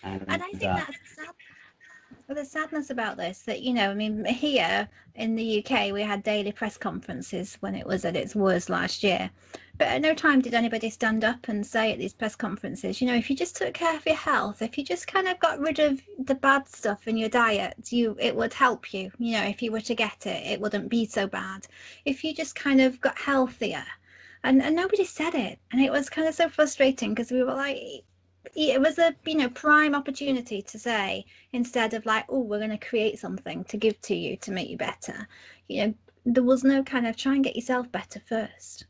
And I think that's the sadness about this, that, here in the UK, we had daily press conferences when it was at its worst last year. But at no time did anybody stand up and say at these press conferences, if you just took care of your health, if you just kind of got rid of the bad stuff in your diet, it would help you. If you were to get it, it wouldn't be so bad. If you just kind of got healthier. And nobody said it. And it was kind of so frustrating because we were like, it was a prime opportunity to say, instead of like, oh, we're going to create something to give to you to make you better, there was no kind of try and get yourself better first.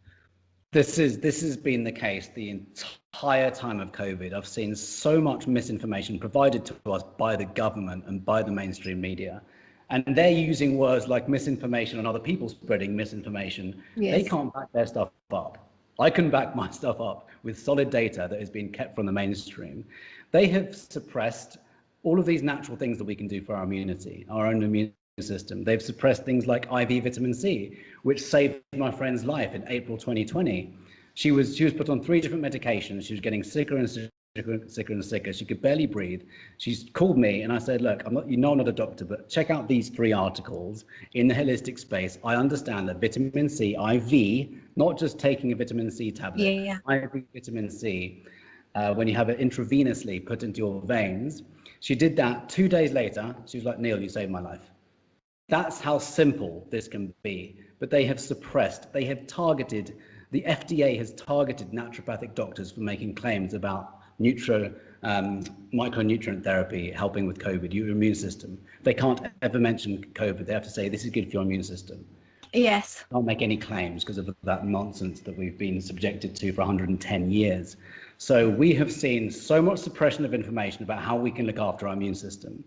This has been the case the entire time of COVID. I've seen so much misinformation provided to us by the government and by the mainstream media, and they're using words like misinformation and other people spreading misinformation. Yes. They can't back their stuff up. I can back my stuff up with solid data that has been kept from the mainstream. They have suppressed all of these natural things that we can do for our immunity, our own immune system. They've suppressed things like IV vitamin C, which saved my friend's life in April 2020. She was put on 3 different medications. She was getting sicker and sicker and sicker. She could barely breathe. She's called me and I said, look, I'm not a doctor, but check out these 3 articles in the holistic space. I understand that vitamin C IV, not just taking a vitamin C tablet, IV vitamin C, when you have it intravenously put into your veins. She did that 2 days later. She was like, Neil, you saved my life. That's how simple this can be. But they have suppressed, they have targeted, the FDA has targeted naturopathic doctors for making claims about micronutrient therapy helping with COVID, your immune system. They can't ever mention COVID. They have to say this is good for your immune system. Yes. Can't make any claims because of that nonsense that we've been subjected to for 110 years. So we have seen so much suppression of information about how we can look after our immune system.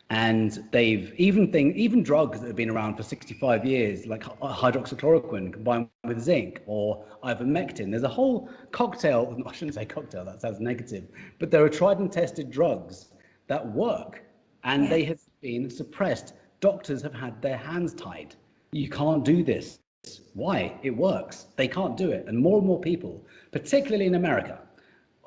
And they've even drugs that have been around for 65 years, like hydroxychloroquine combined with zinc or ivermectin. There's a whole cocktail, I shouldn't say cocktail, that sounds negative, but there are tried and tested drugs that work, and they have been suppressed. Doctors have had their hands tied. You can't do this. Why? It works. They can't do it. And more people, particularly in America,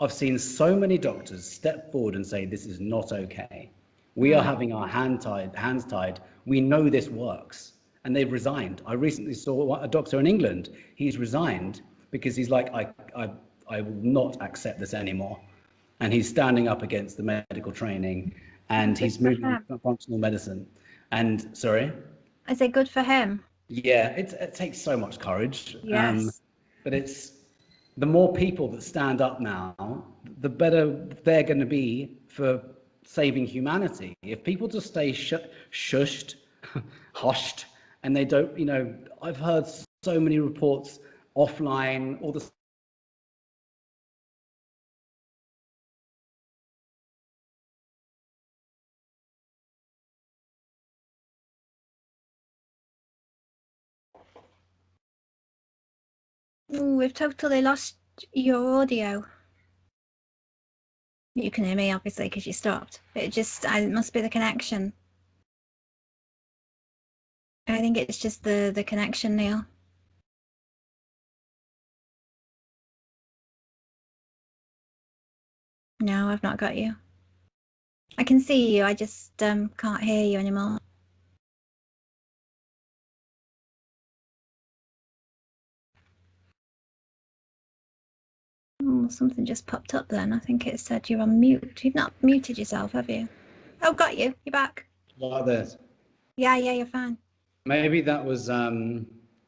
I've seen so many doctors step forward and say, this is not okay. We are having our hands tied. We know this works. And they've resigned. I recently saw a doctor in England. He's resigned because he's like, I will not accept this anymore. And he's standing up against the medical training, and he's moving to functional medicine. And sorry? I say good for him. Yeah, it takes so much courage. Yes. But it's the more people that stand up now, the better they're going to be for saving humanity. If people just stay shushed, hushed, and they don't, I've heard so many reports offline, all the Ooh, we've totally lost your audio. You can hear me, obviously, because you stopped. It must be the connection. I think it's just the connection, Neil. No, I've not got you. I can see you, I just can't hear you anymore. Oh, something just popped up then. I think it said you're on mute. You've not muted yourself, have you? Oh, got you. You're back. Like this. Yeah, you're fine. Maybe that was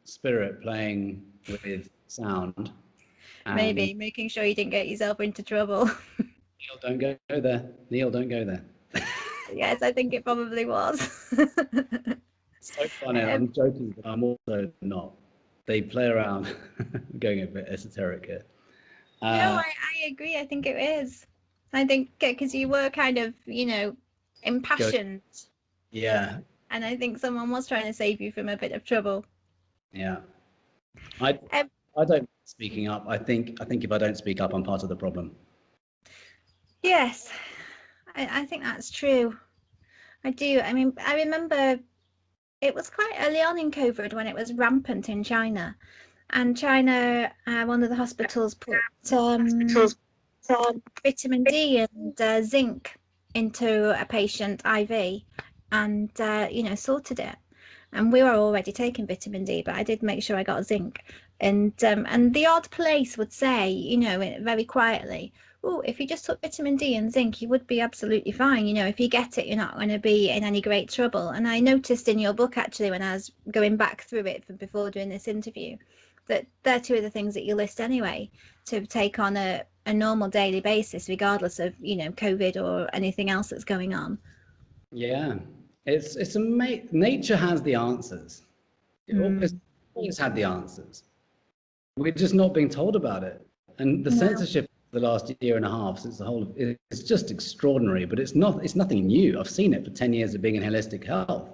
Spirit playing with sound. Maybe making sure you didn't get yourself into trouble. Neil, don't go there. Neil, don't go there. Yes, I think it probably was. So funny. I'm joking, but I'm also not. They play around, going a bit esoteric here. No, I agree. I think it is. I think because you were kind of, impassioned. Yeah. And I think someone was trying to save you from a bit of trouble. Yeah. I don't speaking up. I think if I don't speak up, I'm part of the problem. Yes, I think that's true. I do. I mean, I remember it was quite early on in COVID when it was rampant in China. And China, one of the hospitals put vitamin D and zinc into a patient IV and, sorted it. And we were already taking vitamin D, but I did make sure I got zinc. And the odd place would say, very quietly, oh, if you just took vitamin D and zinc, you would be absolutely fine. If you get it, you're not going to be in any great trouble. And I noticed in your book, actually, when I was going back through it before doing this interview, that they're two of the things that you list anyway to take on a normal daily basis, regardless of, COVID or anything else that's going on. Yeah. It's amazing. Nature has the answers. It always had the answers. We're just not being told about it. And the censorship the last year and a half since the whole of it's just extraordinary, but it's nothing new. I've seen it for 10 years of being in holistic health.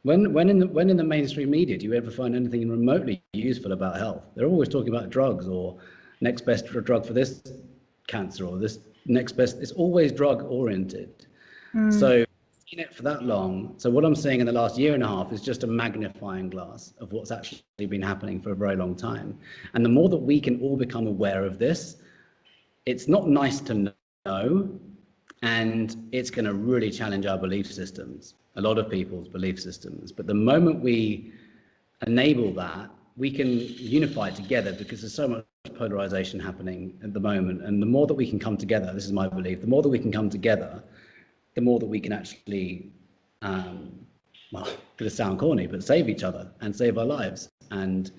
When in the mainstream media do you ever find anything remotely useful about health? They're always talking about drugs or next best drug for this cancer or this next best. It's always drug oriented. So seen it for that long. So what I'm saying in the last year and a half is just a magnifying glass of what's actually been happening for a very long time. And the more that we can all become aware of this, it's not nice to know, and it's going to really challenge our belief systems, a lot of people's belief systems. But the moment we enable that, we can unify together because there's so much polarization happening at the moment. And the more that we can come together, this is my belief, the more that we can come together, the more that we can actually, well, it's going to sound corny, but save each other and save our lives and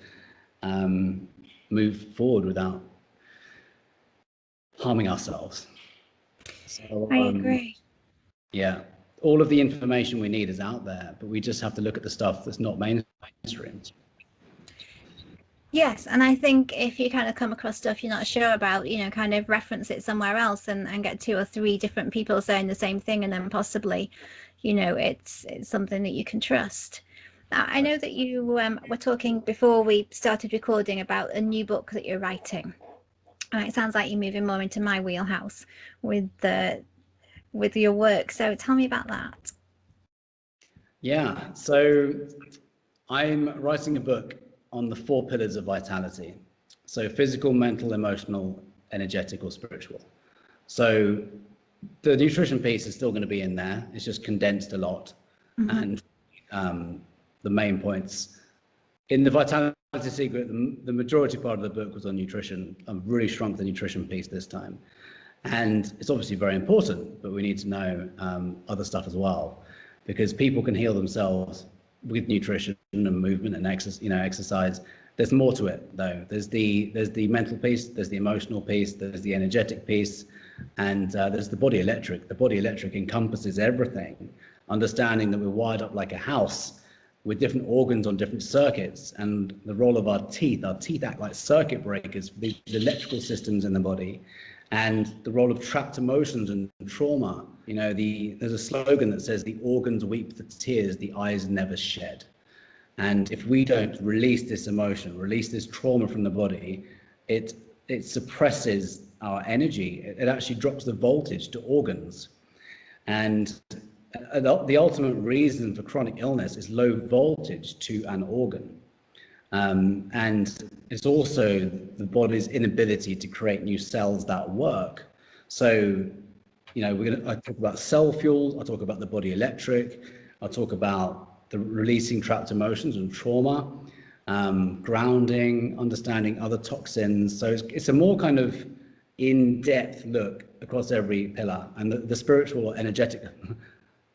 move forward without harming ourselves. So, I agree. Yeah, all of the information we need is out there, but we just have to look at the stuff that's not mainstream. Yes, and I think if you kind of come across stuff you're not sure about, kind of reference it somewhere else and get 2 or 3 different people saying the same thing, and then possibly, it's something that you can trust. Now, I know that you were talking before we started recording about a new book that you're writing. And it sounds like you're moving more into my wheelhouse with your work. So tell me about that. Yeah, so I'm writing a book on the 4 pillars of vitality. So physical, mental, emotional, energetic, or spiritual. So the nutrition piece is still going to be in there. It's just condensed a lot. And the main points in the Vitality Secret, the majority part of the book was on nutrition. I've really shrunk the nutrition piece this time. And it's obviously very important, but we need to know other stuff as well, because people can heal themselves with nutrition and movement and exercise. There's more to it though. There's the mental piece, there's the emotional piece, there's the energetic piece, and there's the body electric. The body electric encompasses everything. Understanding that we're wired up like a house with different organs on different circuits, and the role of our teeth act like circuit breakers for the electrical systems in the body, and the role of trapped emotions and trauma. There's a slogan that says the organs weep the tears the eyes never shed. And if we don't release this emotion, release this trauma from the body, it suppresses our energy. It actually drops the voltage to organs. And the ultimate reason for chronic illness is low voltage to an organ. And it's also the body's inability to create new cells that work. So, I talk about cell fuel, I talk about the body electric, I talk about the releasing trapped emotions and trauma, grounding, understanding other toxins. So it's a more kind of in-depth look across every pillar. And the spiritual or energetic,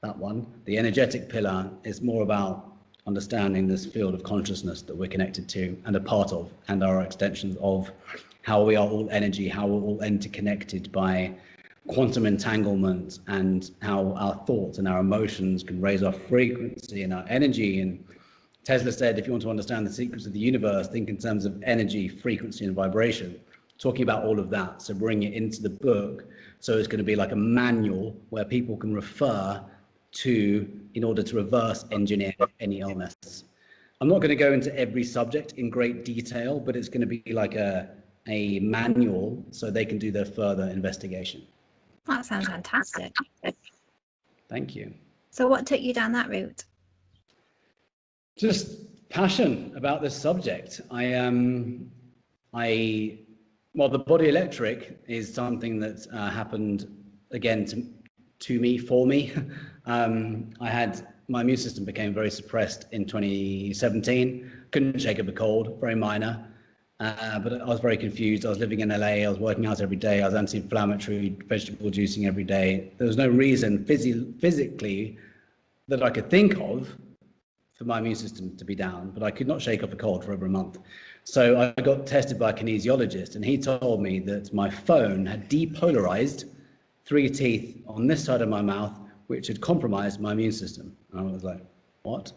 the energetic pillar is more about understanding this field of consciousness that we're connected to and a part of, and our extensions of how we are all energy, how we're all interconnected by quantum entanglement, and how our thoughts and our emotions can raise our frequency and our energy. And Tesla said, if you want to understand the secrets of the universe, think in terms of energy, frequency, and vibration, talking about all of that. So bring it into the book. So it's going to be like a manual where people can refer to in order to reverse engineer any illness. I'm not going to go into every subject in great detail, but it's going to be like a manual so they can do their further investigation. That sounds fantastic. Thank you. So what took you down that route? Just passion about this subject. The body electric is something that happened again to me, for me. My immune system became very suppressed in 2017. Couldn't shake up a cold, very minor. But I was very confused. I was living in LA. I was working out every day. I was anti-inflammatory, vegetable juicing every day. There was no reason physically that I could think of for my immune system to be down, but I could not shake up a cold for over a month. So I got tested by a kinesiologist, and he told me that my phone had depolarized 3 teeth on this side of my mouth, which had compromised my immune system. And I was like, what?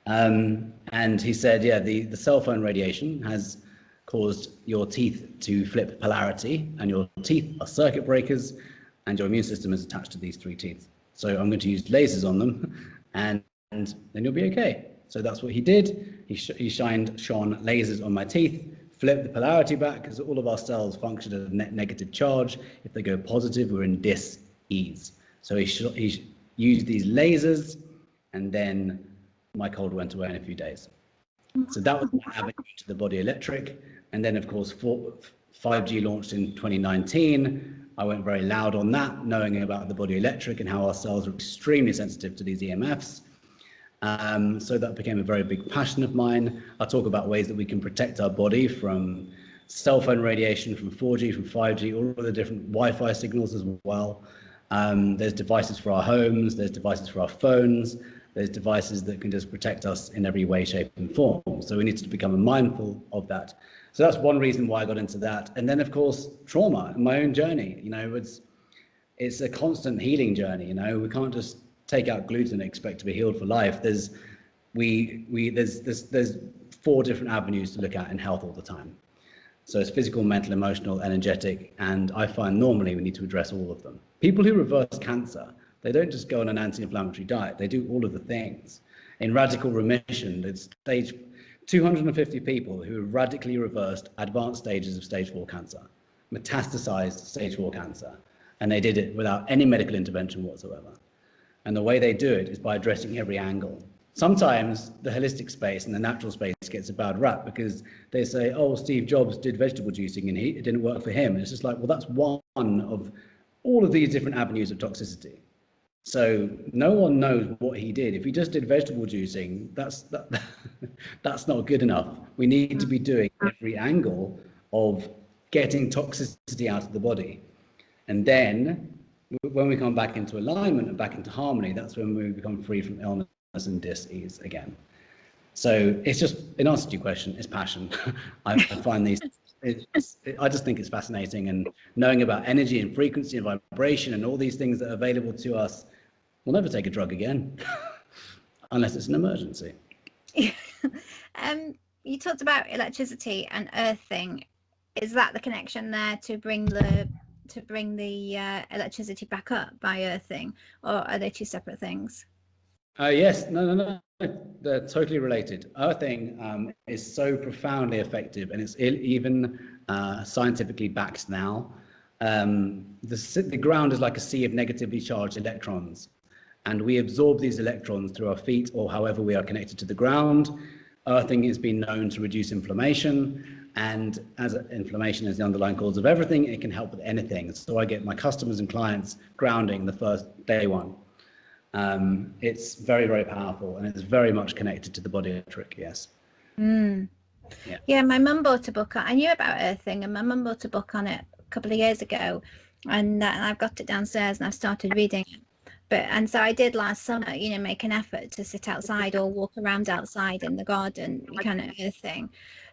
And he said, yeah, the cell phone radiation has caused your teeth to flip polarity, and your teeth are circuit breakers, and your immune system is attached to these 3 teeth. So I'm going to use lasers on them, and then you'll be okay. So that's what he did. He shone lasers on my teeth, flipped the polarity back, because all of our cells function at a net negative charge. If they go positive, we're in dis-ease. So he used these lasers, and then my cold went away in a few days. So that was my avenue to the body electric. And then, of course, 5G launched in 2019. I went very loud on that, knowing about the body electric and how our cells are extremely sensitive to these EMFs. So that became a very big passion of mine. I talk about ways that we can protect our body from cell phone radiation, from 4G, from 5G, all of the different Wi-Fi signals as well. There's devices for our homes, there's devices for our phones, there's devices that can just protect us in every way, shape, and form. So we need to become mindful of that. So that's one reason why I got into that. And then, of course, trauma in my own journey. It's a constant healing journey. We can't just take out gluten and expect to be healed for life. There's 4 different avenues to look at in health all the time. So it's physical, mental, emotional, energetic, and I find normally we need to address all of them. People who reverse cancer, they don't just go on an anti-inflammatory diet, they do all of the things. In radical remission, it's 250 people who have radically reversed advanced stages of stage 4 cancer, metastasized stage 4 cancer, and they did it without any medical intervention whatsoever. And the way they do it is by addressing every angle. Sometimes the holistic space and the natural space gets a bad rap because they say, oh, Steve Jobs did vegetable juicing and it didn't work for him. And it's just like, well, that's one of all of these different avenues of toxicity. So no one knows what he did. If he just did vegetable juicing, that's not good enough. We need to be doing every angle of getting toxicity out of the body. And then when we come back into alignment and back into harmony, that's when we become free from illness and dis-ease again. So it's just, in answer to your question, it's passion. I find these, I just think it's fascinating, and knowing about energy and frequency and vibration and all these things that are available to us. We'll never take a drug again, unless it's an emergency. You talked about electricity and earthing. Is that the connection there to bring the electricity back up by earthing, or are they 2 separate things? Yes, no. they're totally related. Earthing is so profoundly effective, and it's even scientifically backed now. The ground is like a sea of negatively charged electrons, and we absorb these electrons through our feet or however we are connected to the ground. Earthing has been known to reduce inflammation, and as inflammation is the underlying cause of everything, it can help with anything. So I get my customers and clients grounding the first day one. It's very, very powerful, and it's very much connected to the body electric, yes. Yeah, my mum bought a book. I knew about earthing, and my mum bought a book on it a couple of years ago, and I've got it downstairs and I've started reading it. And so I did last summer, make an effort to sit outside or walk around outside in the garden, kind of earthing.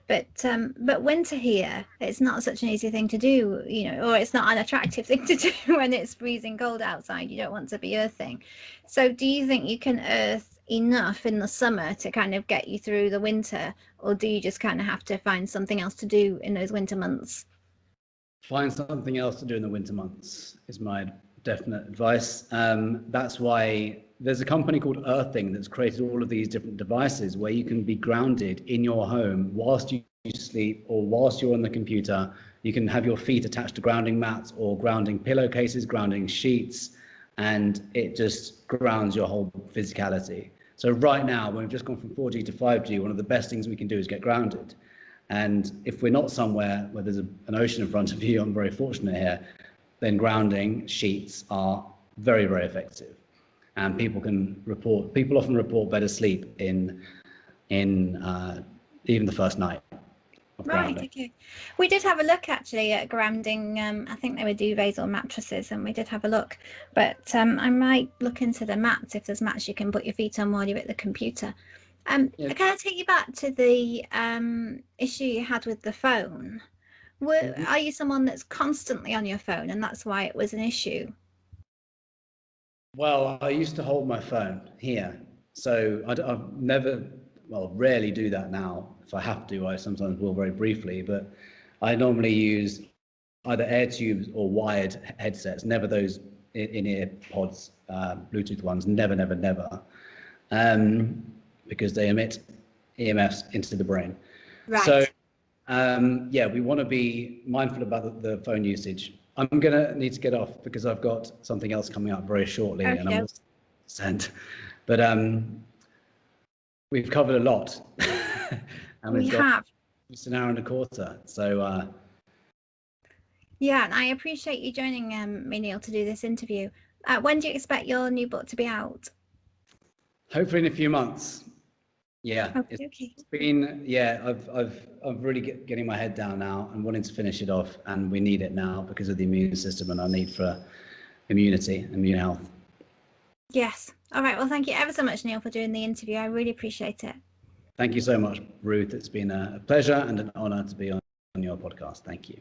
But winter here, it's not such an easy thing to do, or it's not an attractive thing to do when it's freezing cold outside. You don't want to be earthing. So do you think you can earth enough in the summer to kind of get you through the winter, or do you just kind of have to find something else to do in those winter months? Find something else to do in the winter months is my definite advice. That's why there's a company called Earthing that's created all of these different devices where you can be grounded in your home whilst you sleep or whilst you're on the computer. You can have your feet attached to grounding mats or grounding pillowcases, grounding sheets, and it just grounds your whole physicality. So right now, when we've just gone from 4G to 5G, one of the best things we can do is get grounded. And if we're not somewhere where there's an ocean in front of you, I'm very fortunate here, then grounding sheets are very, very effective. And people often report better sleep in even the first night of grounding. Right, okay. We did have a look actually at grounding. I think they were duvets or mattresses, and we did have a look. But I might look into the mats, if there's mats you can put your feet on while you're at the computer. Can I take you back to the issue you had with the phone? Are you someone that's constantly on your phone, and that's why it was an issue? Well, I used to hold my phone here, so I've never, rarely do that now. If I have to, I sometimes will very briefly, but I normally use either air tubes or wired headsets, never those in-ear pods, Bluetooth ones, never, never, never, because they emit EMFs into the brain. Right. So, we want to be mindful about the phone usage. I'm going to need to get off because I've got something else coming up very shortly, and I'm sent. But we've covered a lot. And we have. Just an hour and a quarter. So yeah, and I appreciate you joining me, Neil, to do this interview. When do you expect your new book to be out? Hopefully in a few months. Yeah, okay. It's been, I'm really getting my head down now and wanting to finish it off, and we need it now because of the immune system and our need for immunity, immune health. Yes. All right. Well, thank you ever so much, Neil, for doing the interview. I really appreciate it. Thank you so much, Ruth. It's been a pleasure and an honor to be on your podcast. Thank you.